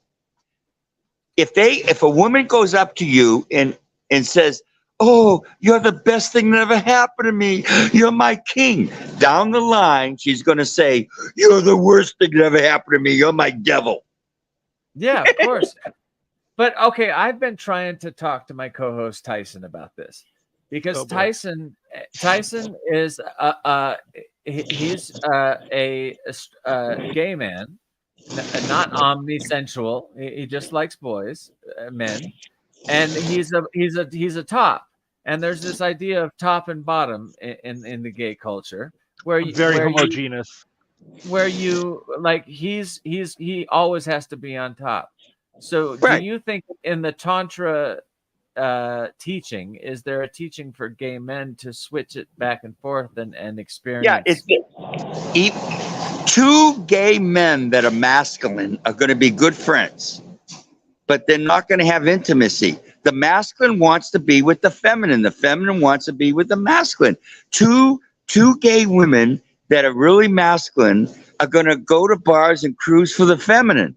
if a woman goes up to you and says, "Oh, you're the best thing that ever happened to me. You're my king." Down the line, she's going to say, "You're the worst thing that ever happened to me. You're my devil." Yeah, of course. But okay, I've been trying to talk to my co-host Tyson about this. Because Tyson is he's a gay man, not omnisensual. He just likes boys, men, and he's a top. And there's this idea of top and bottom in the gay culture, where very homogeneous. Where you like he always has to be on top. So do you think in the Tantra teaching, is there a teaching for gay men to switch it back and forth and experience? Two gay men that are masculine are going to be good friends, but they're not going to have intimacy. The masculine wants to be with the feminine wants to be with the masculine. Two gay women that are really masculine are going to go to bars and cruise for the feminine.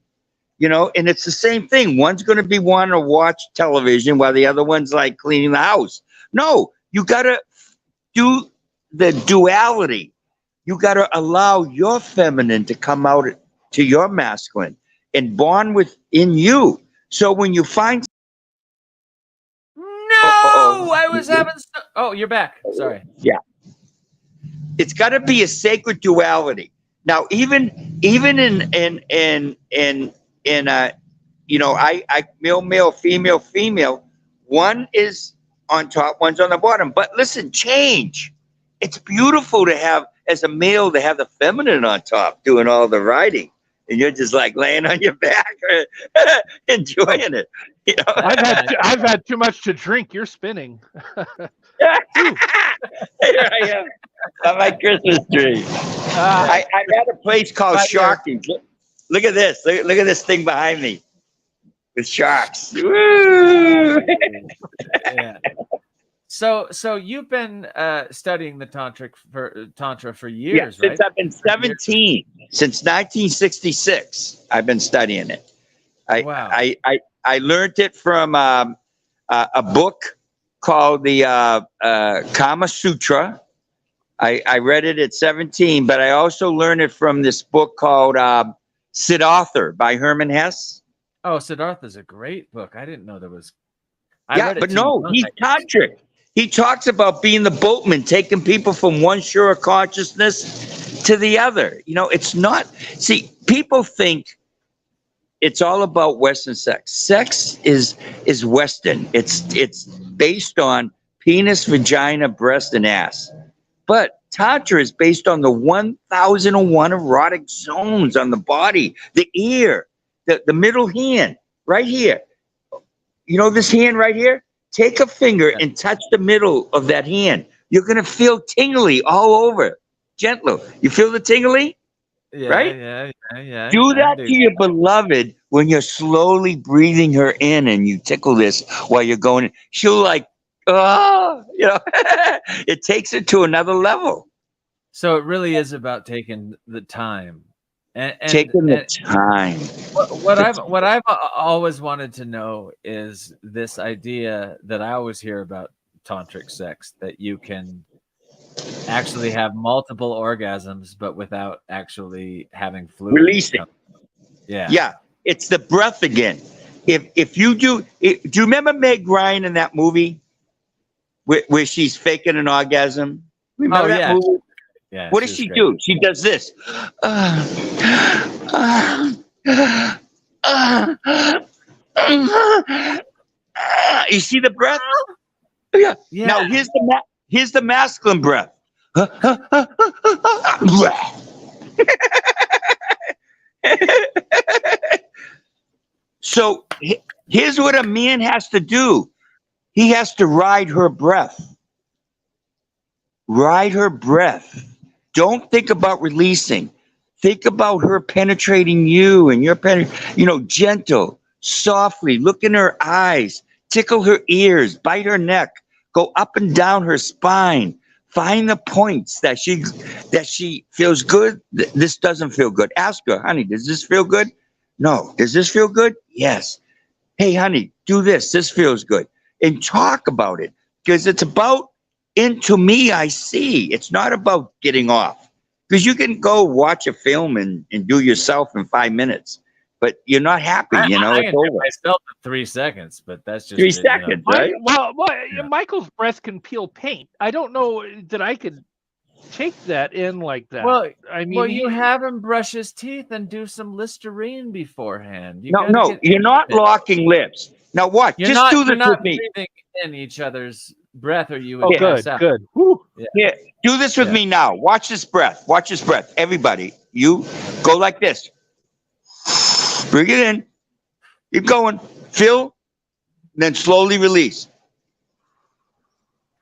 And it's the same thing. One's going to be wanting to watch television while the other one's like cleaning the house. No, you got to do the duality. You got to allow your feminine to come out to your masculine and bond within you. So when you find... I was having... Oh, you're back. Sorry. Yeah. It's got to be a sacred duality. Now, even in male, female, one is on top, one's on the bottom. But listen, change. It's beautiful to have, as a male, to have the feminine on top doing all the riding. And you're just like laying on your back, enjoying it. I've had too much to drink. You're spinning. Here I am on my Christmas tree. I had a place called Sharky. Look at this. Look at this thing behind me with sharks. Woo! Yeah. So you've been studying the Tantra for years, right? Since I've been 17. Since 1966, I've been studying it. I learned it from a book called the Kama Sutra. I read it at 17, but I also learned it from this book called Siddhartha by Hermann Hesse. Oh, Siddhartha is a great book. I didn't know there was. He's tantric. He talks about being the boatman, taking people from one shore of consciousness to the other. It's not. See, people think it's all about Western sex. Sex is Western. It's based on penis, vagina, breast, and ass. But Tantra is based on the 1001 erotic zones on the body, the ear, the middle hand, right here. This hand right here? Take a finger and touch the middle of that hand. You're going to feel tingly all over. Gentle. You feel the tingly? Yeah, right? Yeah. Do that to your beloved when you're slowly breathing her in and you tickle this while you're going. She'll it takes it to another level. So it really is about taking the time. Taking the time. What I've always wanted to know is this idea that I always hear about tantric sex, that you can actually have multiple orgasms, but without actually having fluid. Releasing. Yeah. It's the breath again. If you do you remember Meg Ryan in that movie where she's faking an orgasm? Remember that movie? Yeah, what does she do? She does this. You see the breath? Yeah. Now here's the masculine breath. So here's what a man has to do. He has to ride her breath. Ride her breath. Don't think about releasing. Think about her penetrating you and your gentle, softly. Look in her eyes. Tickle her ears. Bite her neck. Go up and down her spine. Find the points that she feels good. This doesn't feel good. Ask her, honey, does this feel good? No. Does this feel good? Yes. Hey, honey, do this. This feels good. And talk about it, because it's about into me, I see. It's not about getting off, because you can go watch a film and do yourself in 5 minutes, but you're not happy. I it's can do over. myself in 3 seconds, but that's just 3 seconds, right? Well, Michael's breath can peel paint. I don't know that I could take that in like that. Well, I mean, you have him brush his teeth and do some Listerine beforehand. No, you're not locking lips. Now what? You're Just not, do this you're not with me. breathing in each other's breath, or you would pass out. Good. Woo. Yeah, do this with me now. Watch this breath. Watch this breath. Everybody, you go like this. Bring it in. Keep going. Fill, then slowly release.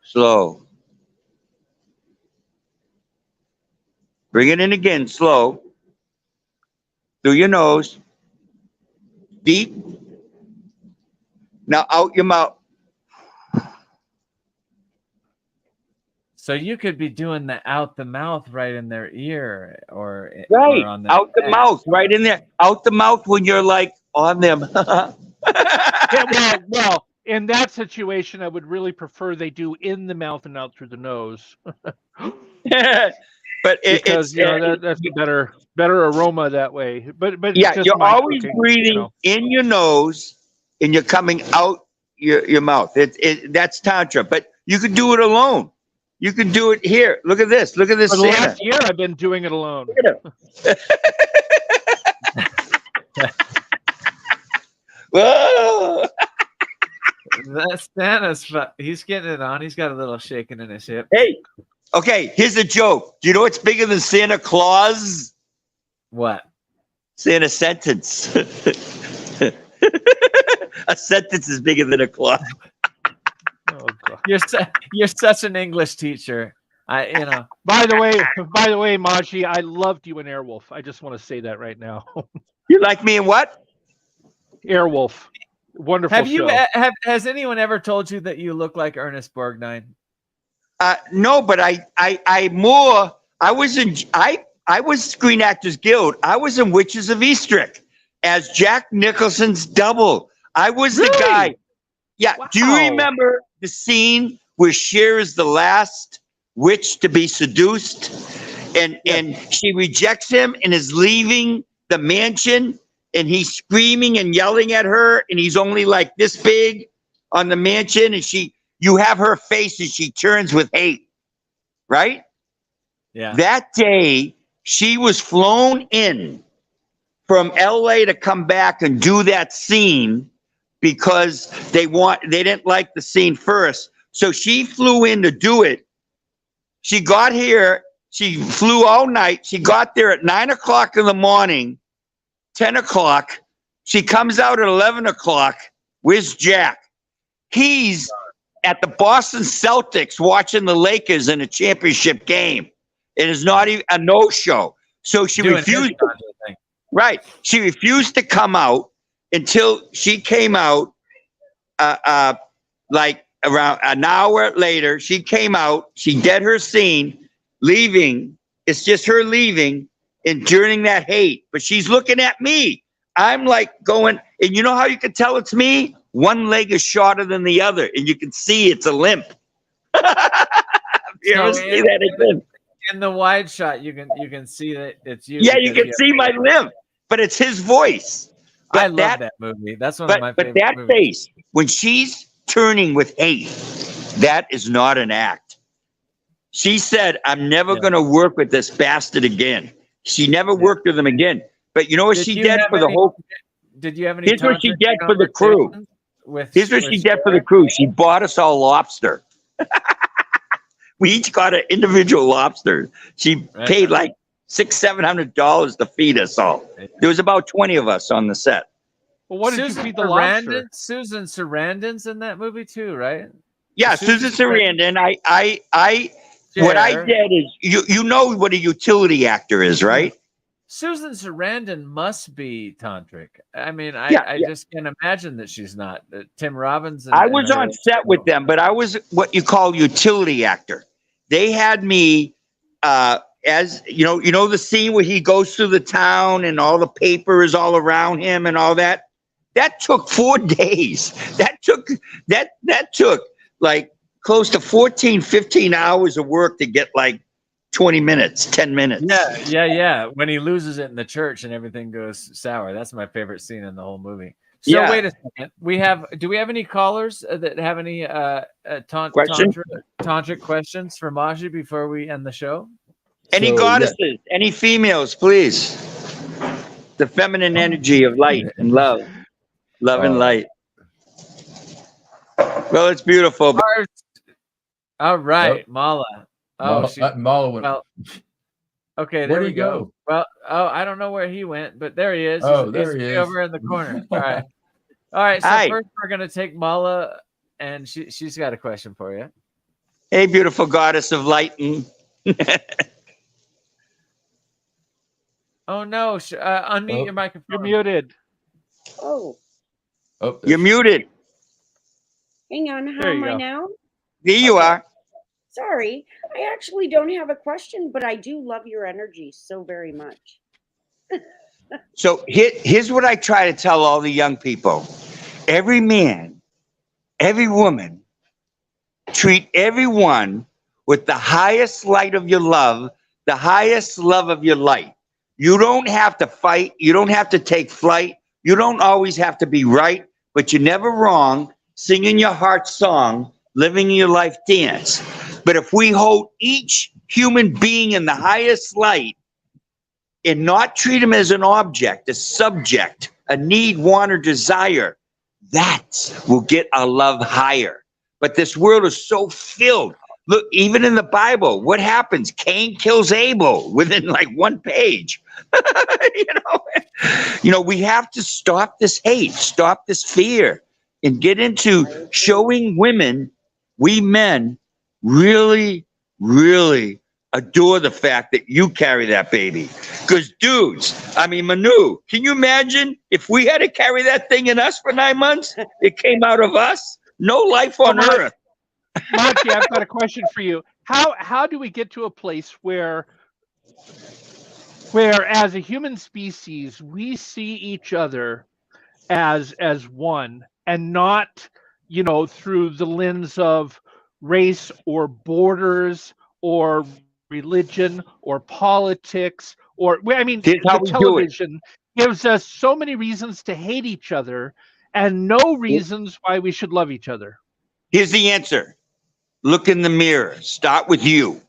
Slow. Bring it in again, slow. Through your nose. Deep. Now out your mouth. So you could be doing the out the mouth right in their ear, or Right. or on the Out the mouth, right in there. Out the mouth when you're like on them. Yeah, well, in that situation, I would really prefer they do in the mouth and out through the nose. But because that's a better aroma that way. But yeah, it's just you're my always cooking, breathing in your nose and you're coming out your mouth. That's tantra, but you can do it alone. You can do it here. Look at this. Look at this. For the Santa. last year, I've been doing it alone. Whoa. That's Santa's. He's getting it on. He's got a little shaking in his hip. Hey, okay, here's a joke. Do you know what's bigger than Santa Claus? What? Santa sentence. A sentence is bigger than a clause. Oh, God. You're such an English teacher. By the way, Maji, I loved you in Airwolf. I just want to say that right now. You like me in what? Airwolf. Wonderful show. Has anyone ever told you that you look like Ernest Borgnine? No, but I was Screen Actors Guild. I was in Witches of Eastrick as Jack Nicholson's double. I was the guy. Yeah. Wow. Do you remember the scene where Cher is the last witch to be seduced, and she rejects him and is leaving the mansion, and he's screaming and yelling at her, and he's only like this big on the mansion, and you have her face and she turns with hate, right? Yeah. That day, she was flown in from LA to come back and do that scene because they didn't like the scene first. So she flew in to do it. She got here. She flew all night. She got there at 9 o'clock in the morning, 10 o'clock. She comes out at 11 o'clock. Where's Jack? He's at the Boston Celtics watching the Lakers in a championship game. It is not even a no-show. So she refused. Right. She refused to come out until she came out like around an hour later. She came out. She did her scene, leaving. It's just her leaving and during that hate. But she's looking at me. I'm like going, and you know how you can tell it's me? One leg is shorter than the other, and you can see it's a limp. You ever see that? In the wide shot, you can see that it's you. Yeah, you can see my limp, but it's his voice. But I love that movie. That's one of my favorite But that movies. face, when she's turning with hate, that is not an act. She said, I'm never going to work with this bastard again. She never worked with him again. But you know what she did for the whole... Did you have any... Here's what she did for the crew. Here's what she did for the crew. She bought us all lobster. We each got an individual lobster. She paid like $600-700 to feed us all. There was about 20 of us on the set. Well, what did you feed the lobster? Susan Sarandon's in that movie too, right? Yeah, Susan Sarandon. What I did is, you know what a utility actor is, right? Susan Sarandon must be tantric. I mean, I just can't imagine that she's not. Tim Robbins. I was on set with them, but I was what you call utility actor. they had me as you know the scene where he goes through the town and all the paper is all around him and all that. That took 4 days. That took like close to 14, 15 hours of work to get like 20 minutes, 10 minutes. Yeah. When he loses it in the church and everything goes sour. That's my favorite scene in the whole movie. So wait a second. Do we have any callers that have any tantric questions for Maji before we end the show? Any goddesses, any females, please. The feminine energy of light and love. Love and light. Well, it's beautiful. All right, Mala. Mala went. Well, okay, there we go. Well, I don't know where he went, but there he is. There he is. Over in the corner. All right. So first we're gonna take Mala, and she's got a question for you. Hey, beautiful goddess of light. Oh no! Unmute your microphone. You're muted. Oh, you're muted. Hang on. How am I now? There you are. Sorry, I actually don't have a question, but I do love your energy so very much. So here's what I try to tell all the young people. Every man, every woman, treat everyone with the highest light of your love, the highest love of your light. You don't have to fight. You don't have to take flight. You don't always have to be right, but you're never wrong. Singing your heart song, living your life dance. But if we hold each human being in the highest light and not treat him as an object, a subject, a need, want, or desire, that will get our love higher. But this world is so filled. Look, even in the Bible, what happens? Cain kills Abel within like 1 page. You know, we have to stop this hate, stop this fear, and get into showing women, we men, really, really adore the fact that you carry that baby. Because dudes, I mean, Manu, can you imagine if we had to carry that thing in us for 9 months? It came out of us? No life on earth. Maji, I've got a question for you. How do we get to a place where as a human species we see each other as one and not, through the lens of race or borders or religion or politics the television gives us so many reasons to hate each other and no reasons why we should love each other. Here's the answer. Look in the mirror. Start with you.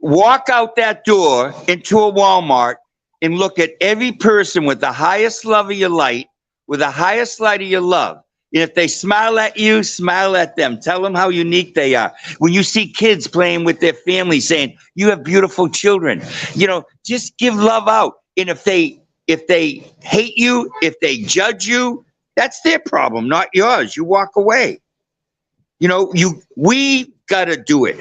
Walk out that door into a Walmart and look at every person with the highest love of your light, with the highest light of your love. And if they smile at you, smile at them. Tell them how unique they are. When you see kids playing with their family saying, you have beautiful children, just give love out. And if they hate you, if they judge you, that's their problem, not yours. You walk away. We got to do it.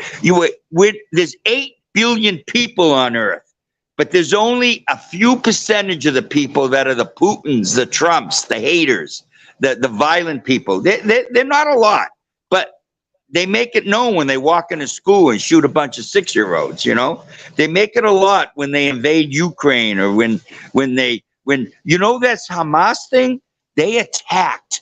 There's 8 billion people on Earth, but there's only a few percentage of the people that are the Putins, the Trumps, the haters, the violent people. They're not a lot, but they make it known when they walk into school and shoot a bunch of 6-year-olds. They make it a lot when they invade Ukraine or when that's Hamas thing. They attacked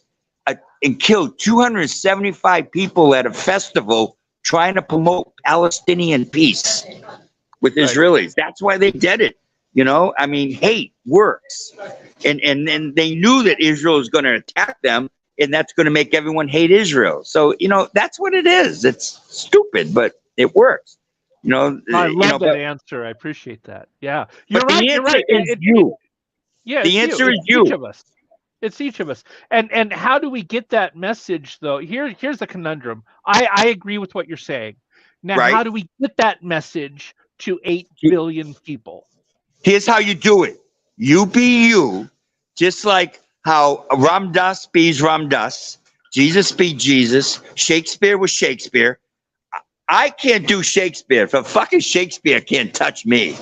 and killed 275 people at a festival trying to promote Palestinian peace with Israelis. That's why they did it. Hate works. And they knew that Israel was going to attack them, and that's going to make everyone hate Israel. So, that's what it is. It's stupid, but it works. I love that answer. I appreciate that. Yeah. You're right. The answer is you. Yeah. The answer is you. Each of us. It's each of us. And how do we get that message, though? Here's the conundrum. I agree with what you're saying. Now, How do we get that message to 8 billion people? Here's how you do it. You be you, just like how Ram Dass be's Ram Dass, Jesus be Jesus, Shakespeare was Shakespeare. I can't do Shakespeare. If fucking Shakespeare can't touch me.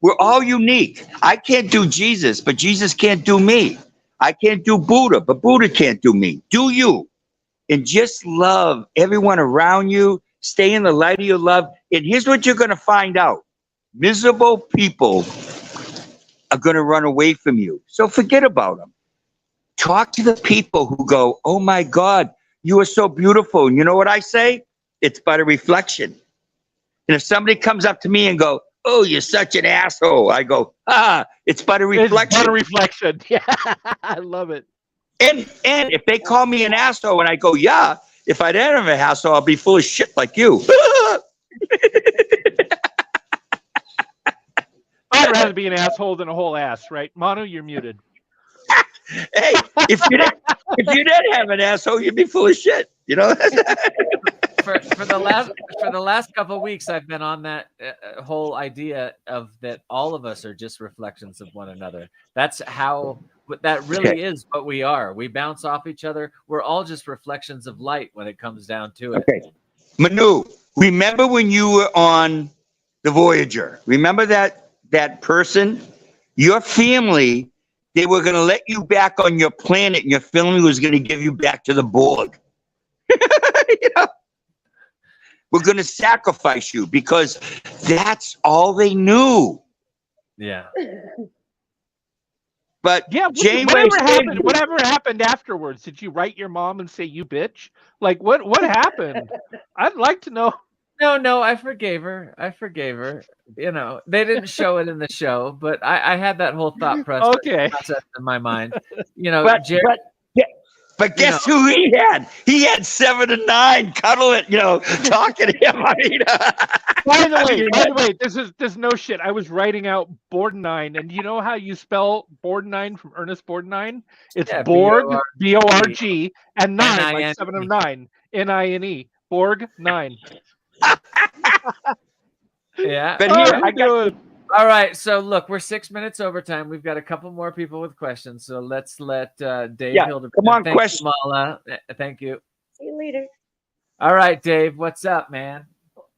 We're all unique. I can't do Jesus, but Jesus can't do me. I can't do Buddha, but Buddha can't do me. Do you? And just love everyone around you. Stay in the light of your love. And here's what you're going to find out. Miserable people are going to run away from you. So forget about them. Talk to the people who go, oh my God, you are so beautiful. And you know what I say? It's but a reflection. And if somebody comes up to me and go, oh, you're such an asshole, I go, it's but a reflection. It's but a reflection. Yeah, I love it. And if they call me an asshole and I go, yeah, if I didn't have an asshole, I'll be full of shit like you. I'd rather be an asshole than a whole ass, right? Manu, you're muted. Hey, if you didn't have an asshole, you'd be full of shit. You know. for the last couple of weeks, I've been on that whole idea of that all of us are just reflections of one another. That's how. That really is what we are. We bounce off each other. We're all just reflections of light when it comes down to it. Okay, Manu, remember when you were on the Voyager? Remember that person, your family. They were going to let you back on your planet, and your family was going to give you back to the Borg. You know? We're going to sacrifice you because that's all they knew. Yeah. But yeah, whatever happened afterwards? Did you write your mom and say, you bitch? Like, what happened? I'd like to know. No, I forgave her. You know, they didn't show it in the show, but I had that whole thought process in my mind. You know, but guess who he had? He had 7 and 9 cuddling, talking to him. I mean, by the way, this no shit. I was writing out Borgnine, and you know how you spell Borgnine from Ernest Borgnine? It's Borg, B-O-R-G, and 9, like 7 of 9, N-I-N-E. Borg 9. Yeah. But here, I got it. All right. So look, we're 6 minutes overtime. We've got a couple more people with questions. So let's let Dave Hildebrand. Come on, Thank question. you, Mala. Thank you. See you later. All right, Dave. What's up, man?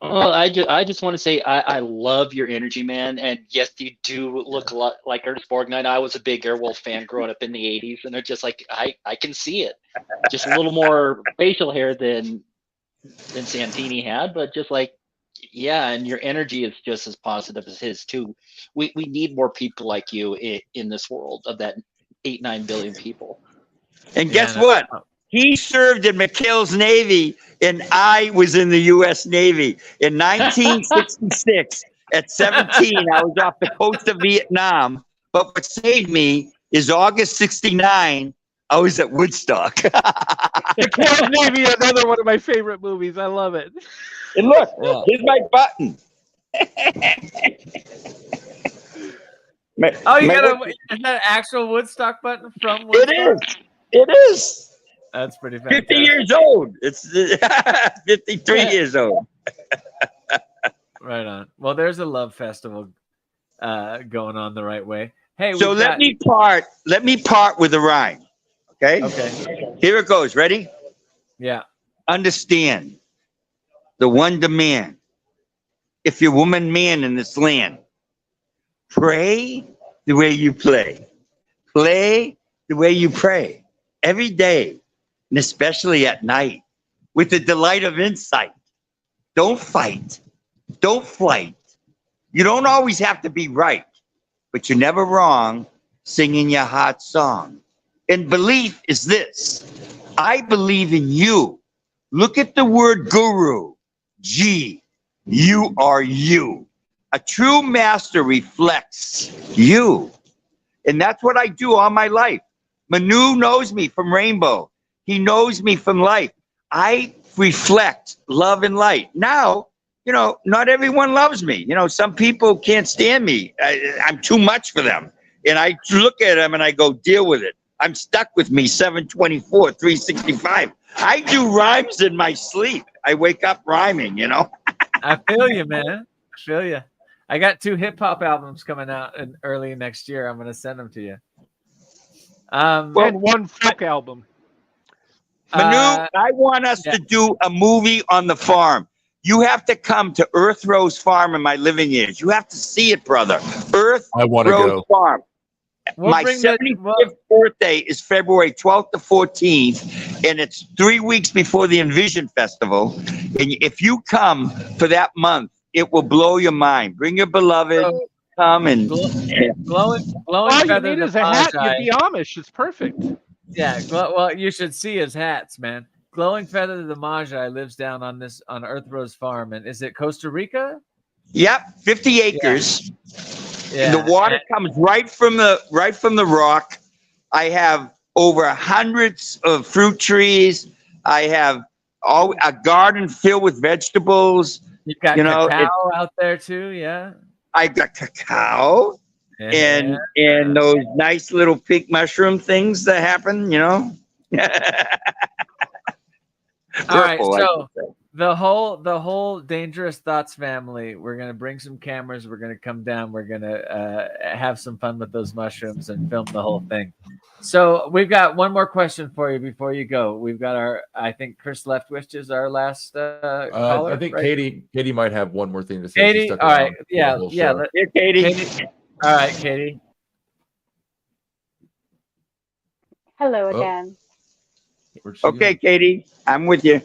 Well, I just want to say I love your energy, man. And yes, you do look a lot like Ernest Borgnine. I was a big Airwolf fan growing up in the 80s, and they're just like I can see it. Just a little more facial hair than Santini had, but just like, yeah, and your energy is just as positive as his too. We need more people like you in this world of that 8-9 billion people. And guess what? He served in McHale's Navy, and I was in the U.S. Navy. In 1966, at 17, I was off the coast of Vietnam. But what saved me is August 69, I was at Woodstock. McHale's Navy, another one of my favorite movies. I love it. And look, here's my button. Is that an actual Woodstock button from Woodstock? It is. That's pretty fantastic. 50 years old. It's 53 years old. Right on. Well, there's a love festival going on the right way. Hey, so let me part with a rhyme. Okay. Here it goes. Ready? Yeah. Understand the one demand. If you're woman, man in this land, pray the way you play. Play the way you pray. Every day, and especially at night, with the delight of insight. Don't fight. Don't flight. You don't always have to be right, but you're never wrong singing your heart song. And belief is this. I believe in you. Look at the word guru. G. You are you. A true master reflects you. And that's what I do all my life. Manu knows me from Rainbow. He knows me from life. I reflect love and light. Now, not everyone loves me. Some people can't stand me. I'm too much for them. And I look at them and I go, deal with it. I'm stuck with me 724, 365. I do rhymes in my sleep. I wake up rhyming, I feel you, man. I feel you. I got 2 hip hop albums coming out in early next year. I'm going to send them to you. And one folk album. Manu, I want us to do a movie on the farm. You have to come to Earth Rose Farm in my living years. You have to see it, brother. Earth Rose Farm. My 75th birthday is February 12th to 14th, and it's 3 weeks before the Envision Festival. And if you come for that month, it will blow your mind. Bring your beloved, come and glowing All you feather need the is a hat. Magi. You'd be Amish. It's perfect. Yeah, well, you should see his hats, man. Glowing Feather the Magi lives down on Earth Rose Farm, and is it Costa Rica? Yep, 50 acres. Yeah. The water comes right from the rock. I have over hundreds of fruit trees. I have a garden filled with vegetables. You've got cacao out there too, yeah. I got cacao and those nice little pink mushroom things that happen, All right, so the whole Dangerous Thoughts family, we're gonna bring some cameras, we're gonna come down, we're gonna have some fun with those mushrooms and film the whole thing. So we've got one more question for you before you go. We've got I think Chris Leftwich is our last caller. I think right? Katie might have one more thing to say. Katie, all right, yeah. Here, Katie. All right, Katie. Hello again. Okay, Katie, I'm with you.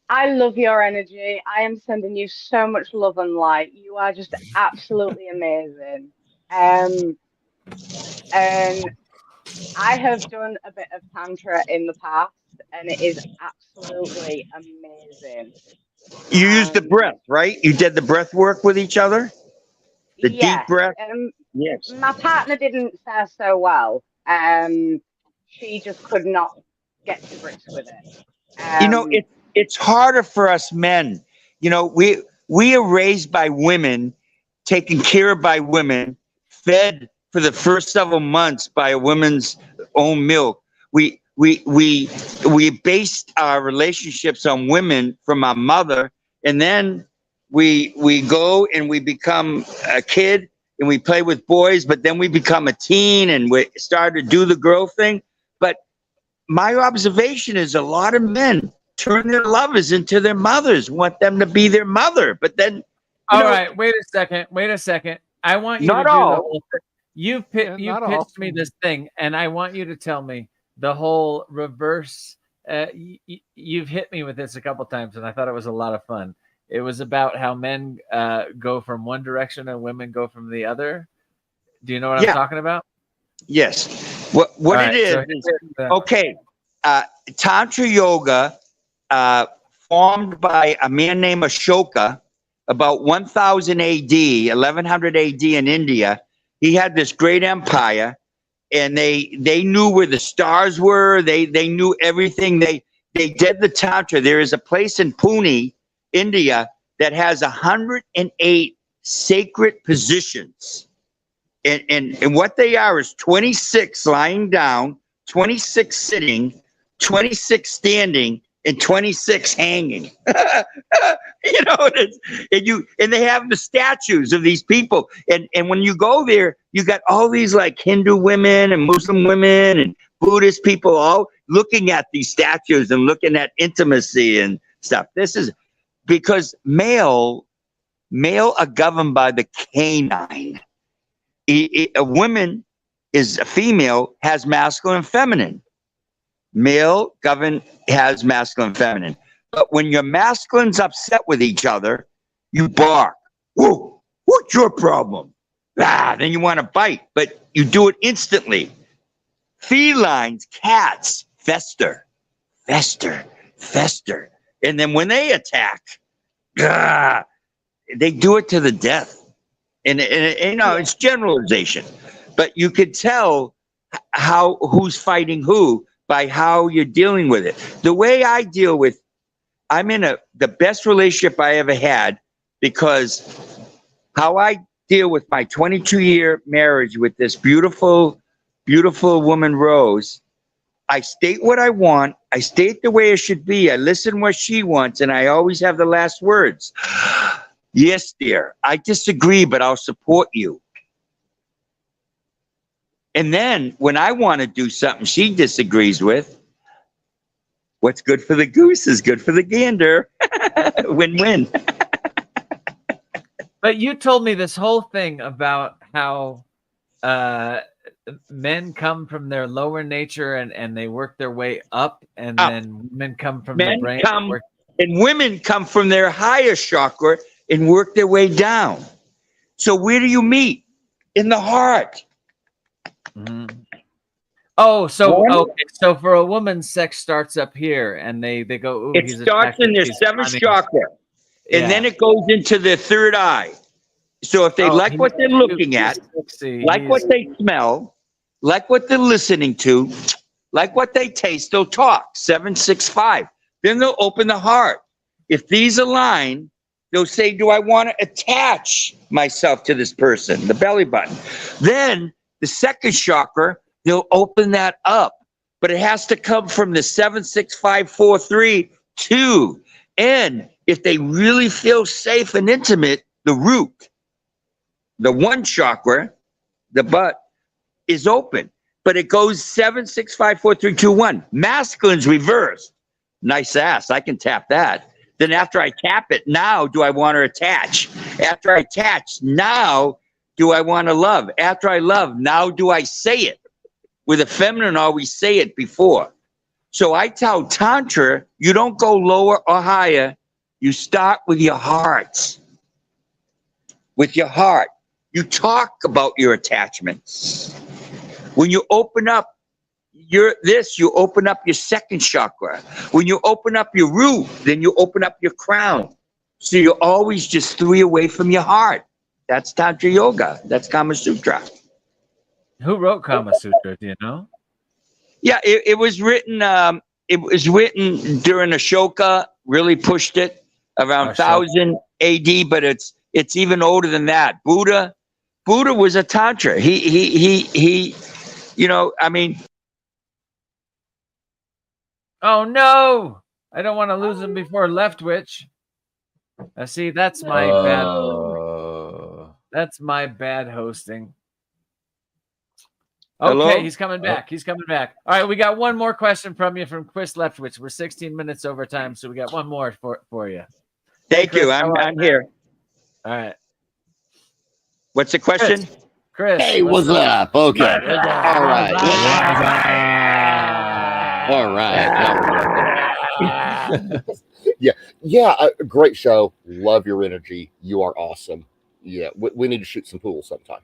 I love your energy. I am sending you so much love and light. You are just absolutely amazing. And I have done a bit of Tantra in the past, and it is absolutely amazing. You used the breath, right? You did the breath work with each other? The deep breath? Yes. My partner didn't fare so well. She just could not get to grips with it. It's harder for us men. We are raised by women, taken care of by women, fed for the first several months by a woman's own milk. We based our relationships on women from our mother, and then we go and we become a kid and we play with boys, but then we become a teen and we start to do the girl thing. But my observation is a lot of men turn their lovers into their mothers, want them to be their mother. But then, all right, wait a second. I want you to do the whole thing. You pitched me this thing, and I want you to tell me the whole reverse. You've hit me with this a couple times, and I thought it was a lot of fun. It was about how men go from one direction and women go from the other. Do you know what I'm talking about? Yes. What it is okay. Tantra yoga, formed by a man named Ashoka about 1000 AD, 1100 AD in India. He had this great empire, and they knew where the stars were. They knew everything. They did the Tantra. There is a place in Pune, India, that has 108 sacred positions. And what they are is 26 lying down, 26 sitting, 26 standing, and 26 hanging. And they have the statues of these people. And when you go there, you got all these like Hindu women and Muslim women and Buddhist people all looking at these statues and looking at intimacy and stuff. This is because male are governed by the canine. A woman is a female, has masculine and feminine. Male has masculine and feminine. But when your masculines upset with each other, you bark. Whoa, what's your problem? Then you want to bite, but you do it instantly. Felines, cats, fester. And then when they attack, they do it to the death. And it's generalization. But you could tell who's fighting who by how you're dealing with it. The way I deal with, I'm in the best relationship I ever had, because how I deal with my 22-year marriage with this beautiful, beautiful woman, Rose, I state what I want. I state the way it should be. I listen what she wants, and I always have the last words. Yes, dear, I disagree, but I'll support you. And then when I want to do something she disagrees with, what's good for the goose is good for the gander. Win-win. But you told me this whole thing about how men come from their lower nature and they work their way up, and then women come from the brain. And women come from their higher chakra and work their way down. So where do you meet? In the heart. Mm-hmm. Oh, so okay. So for a woman, sex starts up here, and they go. Ooh, it starts in their seventh chakra, and then it goes into their third eye. So if they like what they're looking at, like what they smell, like what they're listening to, like what they taste, they'll talk. 7, 6, 5. Then they'll open the heart. If these align, they'll say, do I want to attach myself to this person? The belly button. Then the second chakra, they'll open that up. But it has to come from the 7, 6, 5, 4, 3, 2. And if they really feel safe and intimate, the root, the one chakra, the butt, is open. But it goes 7, 6, 5, 4, 3, 2, 1. Masculine's reversed. Nice ass. I can tap that. Then after I tap it, now do I want to attach? After I attach, now do I want to love? After I love, now do I say it? With a feminine, always say it before. So I tell Tantra, you don't go lower or higher. You start with your heart. With your heart. You talk about your attachments. When you open up you open up your second chakra. When you open up your root, then you open up your crown. So you're always just 3 away from your heart. That's Tantra Yoga. That's Kama Sutra. Who wrote Kama Sutra? Do you know? Yeah, it was written. It was written during Ashoka. Really pushed it around 1000 A.D. But it's even older than that. Buddha was a Tantra. He. You know, I mean. Oh no! I don't want to lose him before Leftwich. See, that's my bad. That's my bad hosting. Okay, Hello? he's coming back. He's coming back. All right, we got one more question from you from Chris Leftwich. We're 16 minutes over time, so we got one more for you. Thank you. I'm here. All right. What's the question? Chris. Hey, what's up? Okay. All right. All right. Yeah. Great show. Love your energy. You are awesome. Yeah, we need to shoot some pool sometime.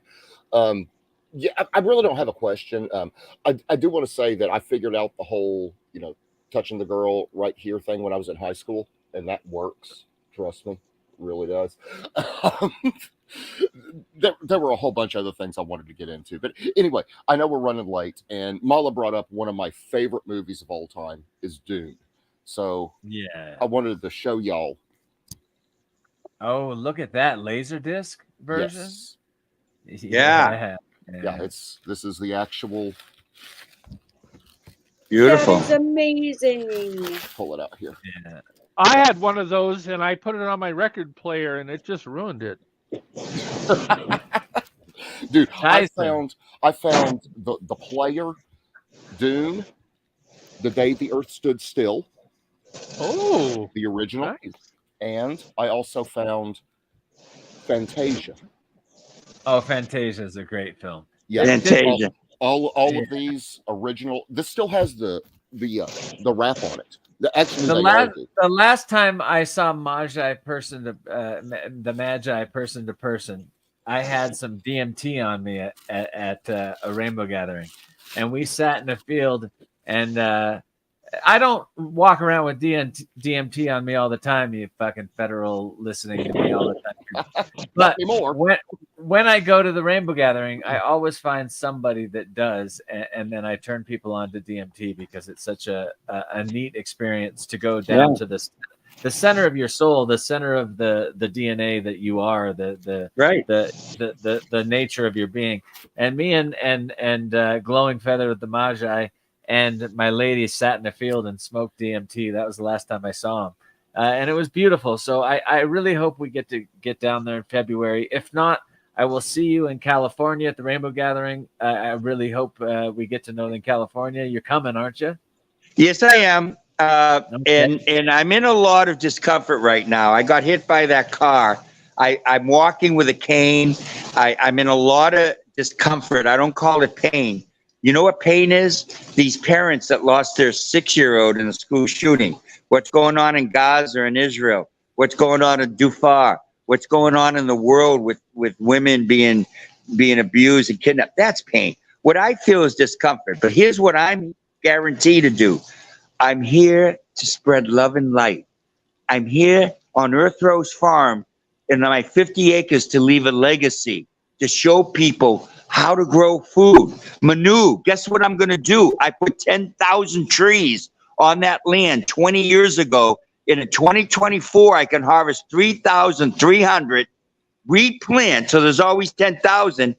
Yeah, I really don't have a question. I do want to say that I figured out the whole, touching the girl right here thing when I was in high school, and that works. Trust me, it really does. There were a whole bunch of other things I wanted to get into, but anyway, I know we're running late, and Mala brought up one of my favorite movies of all time is Dune. So yeah, I wanted to show y'all. Oh, look at that Laserdisc version. Yes. Yeah. This is the actual. Beautiful. That is amazing. Pull it out here. Yeah. I had one of those and I put it on my record player and it just ruined it. Dude, I found the player Dune, The Day the Earth Stood Still. Oh, the original. Nice. And I also found Fantasia. Oh, Fantasia is a great film. Yeah, Fantasia. All of these original. This still has the wrap on it. The last time I saw Magi person to Magi person to person, I had some DMT on me at a rainbow gathering, and we sat in a field. And I don't walk around with DMT on me all the time. You fucking federal listening to me all the time. But when I go to the rainbow gathering, I always find somebody that does, and then I turn people on to DMT because it's such a neat experience to go down to the center of your soul, the center of the DNA that you are, the nature of your being. And me and Glowing Feather with the Magi and my lady sat in a field and smoked DMT. That was the last time I saw him. And it was beautiful. So I really hope we get to get down there in February. If not, I will see you in California at the Rainbow Gathering. I really hope we get to Northern California. You're coming, aren't you? Yes, I am. Okay. And I'm in a lot of discomfort right now. I got hit by that car. I'm walking with a cane. I'm in a lot of discomfort. I don't call it pain. You know what pain is? These parents that lost their 6-year-old in a school shooting. What's going on in Gaza or in Israel? What's going on in Darfur? What's going on in the world with women being abused and kidnapped? That's pain. What I feel is discomfort. But here's what I'm guaranteed to do. I'm here to spread love and light. I'm here on Earth Rose Farm in my 50 acres to leave a legacy, to show people how to grow food. Manu, guess what I'm going to do? I put 10,000 trees on that land 20 years ago. And in 2024, I can harvest 3,300, replant. So there's always 10,000.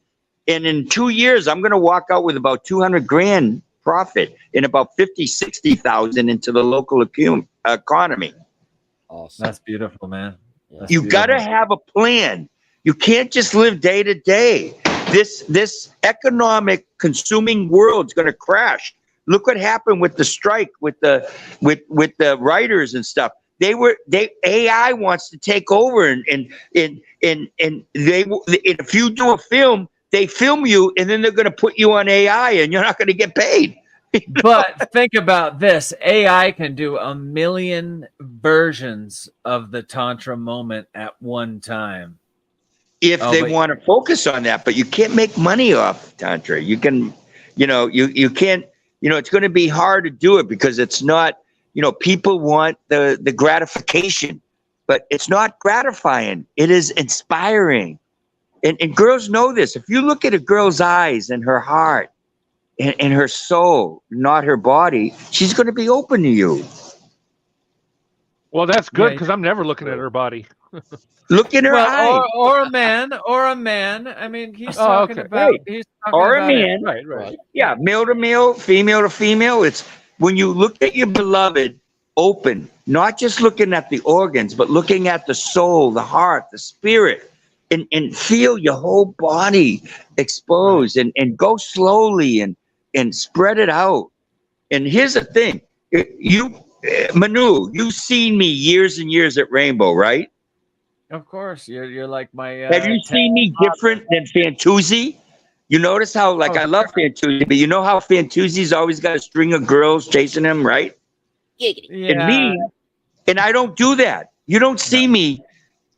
And in 2 years, I'm going to walk out with about 200 grand profit and about 50, 60,000 into the local economy. Awesome. That's beautiful, man. You got to have a plan. You can't just live day to day. This economic consuming world's going to crash. Look what happened with the strike with the writers and stuff. AI wants to take over and if you do a film, they film you and then they're going to put you on AI and you're not going to get paid. But think about this. AI can do 1 million versions of the Tantra moment at one time. If they want to focus on that, but you can't make money off Tantra. You can, you can't, it's going to be hard to do it because it's not, people want the gratification, but it's not gratifying. It is inspiring. And girls know this. If you look at a girl's eyes and her heart and her soul, not her body, she's going to be open to you. Well, that's good because I'm never looking at her body. Look in her eyes. Or a man. I mean, he's talking about. Right. He's talking or about a man. Right. Yeah, male to male, female to female. It's when you look at your beloved open, not just looking at the organs, but looking at the soul, the heart, the spirit, and feel your whole body exposed and go slowly and spread it out. And here's the thing. Manu, you've seen me years and years at Rainbow, right? Of course, you're like my. Have you seen me different than Fantuzzi? You notice how, I love Fantuzzi, but you know how Fantuzzi's always got a string of girls chasing him, right? Yeah. And I don't do that. You don't see me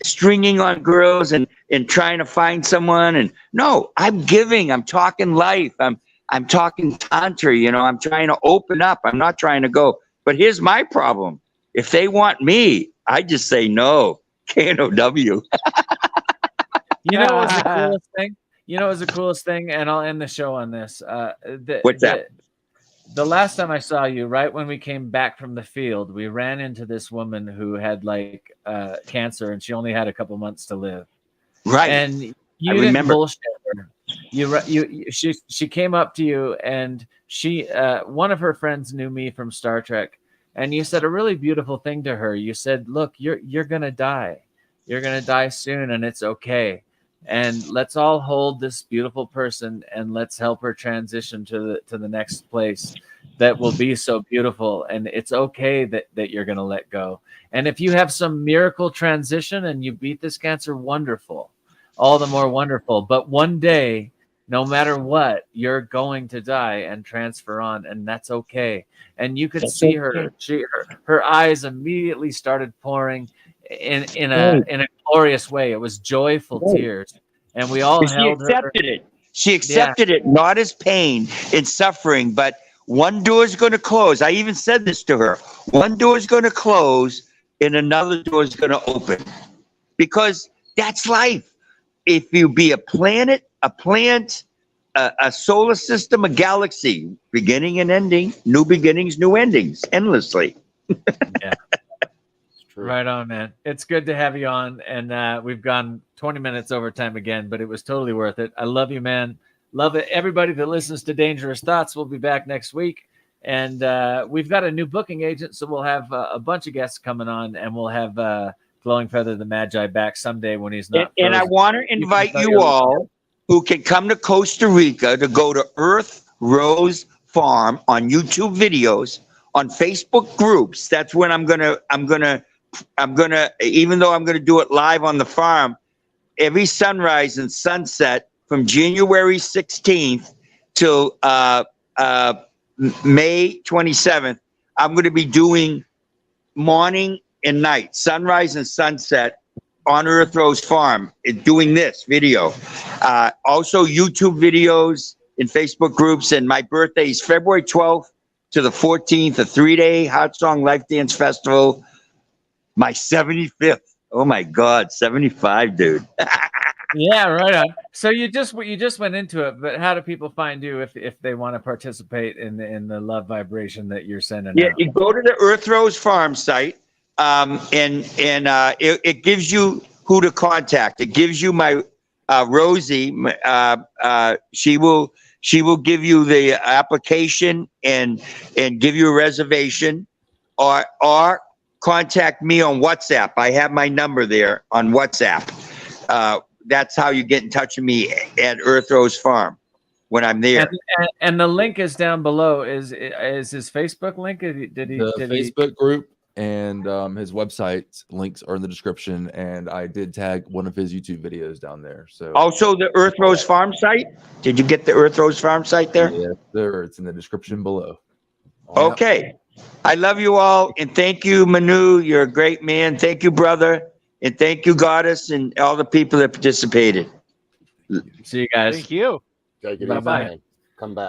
stringing on girls and trying to find someone. And no, I'm giving. I'm talking life. I'm talking Tantra. I'm trying to open up. I'm not trying to go. But here's my problem. If they want me, I just say no. KNOW. You know what was the coolest thing? You know what was the coolest thing? And I'll end the show on this. What's that? The last time I saw you, right when we came back from the field, we ran into this woman who had cancer and she only had a couple months to live. Right. And you didn't bullshit her. She came up to you and one of her friends knew me from Star Trek. And you said a really beautiful thing to her. You said, look, you're going to die. You're going to die soon, and it's okay. And let's all hold this beautiful person, and let's help her transition to the next place that will be so beautiful. And it's okay that you're going to let go. And if you have some miracle transition and you beat this cancer, wonderful. All the more wonderful. But one day, no matter what, you're going to die and transfer on, and that's okay. And you could see her; her eyes immediately started pouring in a glorious way. It was joyful tears, and we all held her. She accepted it. She accepted it not as pain and suffering, but one door is going to close. I even said this to her: one door is going to close, and another door is going to open, because that's life. If you be a planet, a plant, a solar system, a galaxy, beginning and ending, new beginnings, new endings, endlessly. Yeah. Right on, man. It's good to have you on. And we've gone 20 minutes over time again, but it was totally worth it. I love you, man. Love it. Everybody that listens to Dangerous Thoughts will be back next week. And we've got a new booking agent, so we'll have a bunch of guests coming on, and we'll have Glowing Feather the Magi back someday when he's not. And I want to invite you all who can come to Costa Rica to go to Earth Rose Farm on YouTube videos, on Facebook groups. That's when I'm gonna, even though I'm gonna do it live on the farm, every sunrise and sunset from January 16th till May 27th, I'm going to be doing morning and night, sunrise and sunset on Earth Rose Farm, doing this video. Also YouTube videos in Facebook groups, and my birthday is February 12th to the 14th, a 3-day Hot Song Life Dance Festival. My 75th. Oh my God, 75, dude. Yeah, right on. So you just went into it, but how do people find you if they want to participate in the love vibration that you're sending Yeah, out? you go to the Earth Rose Farm site, and it gives you who to contact. It gives you my Rosie. She will give you the application and give you a reservation, or contact me on WhatsApp. I have my number there on WhatsApp. That's how you get in touch with me at Earth Rose Farm when I'm there. And the link is down below. Is his Facebook link? Facebook group and his website links are in the description, and I did tag one of his YouTube videos down there. So also the Earth Rose Farm site. Did you get the Earth Rose Farm site there? Yes, sir. It's in the description below. Okay. I love you all, and thank you, Manu. You're a great man. Thank you, brother, and thank you, Goddess, and all the people that participated. See you guys. Thank you. Take it Bye-bye. easy, man. Come back.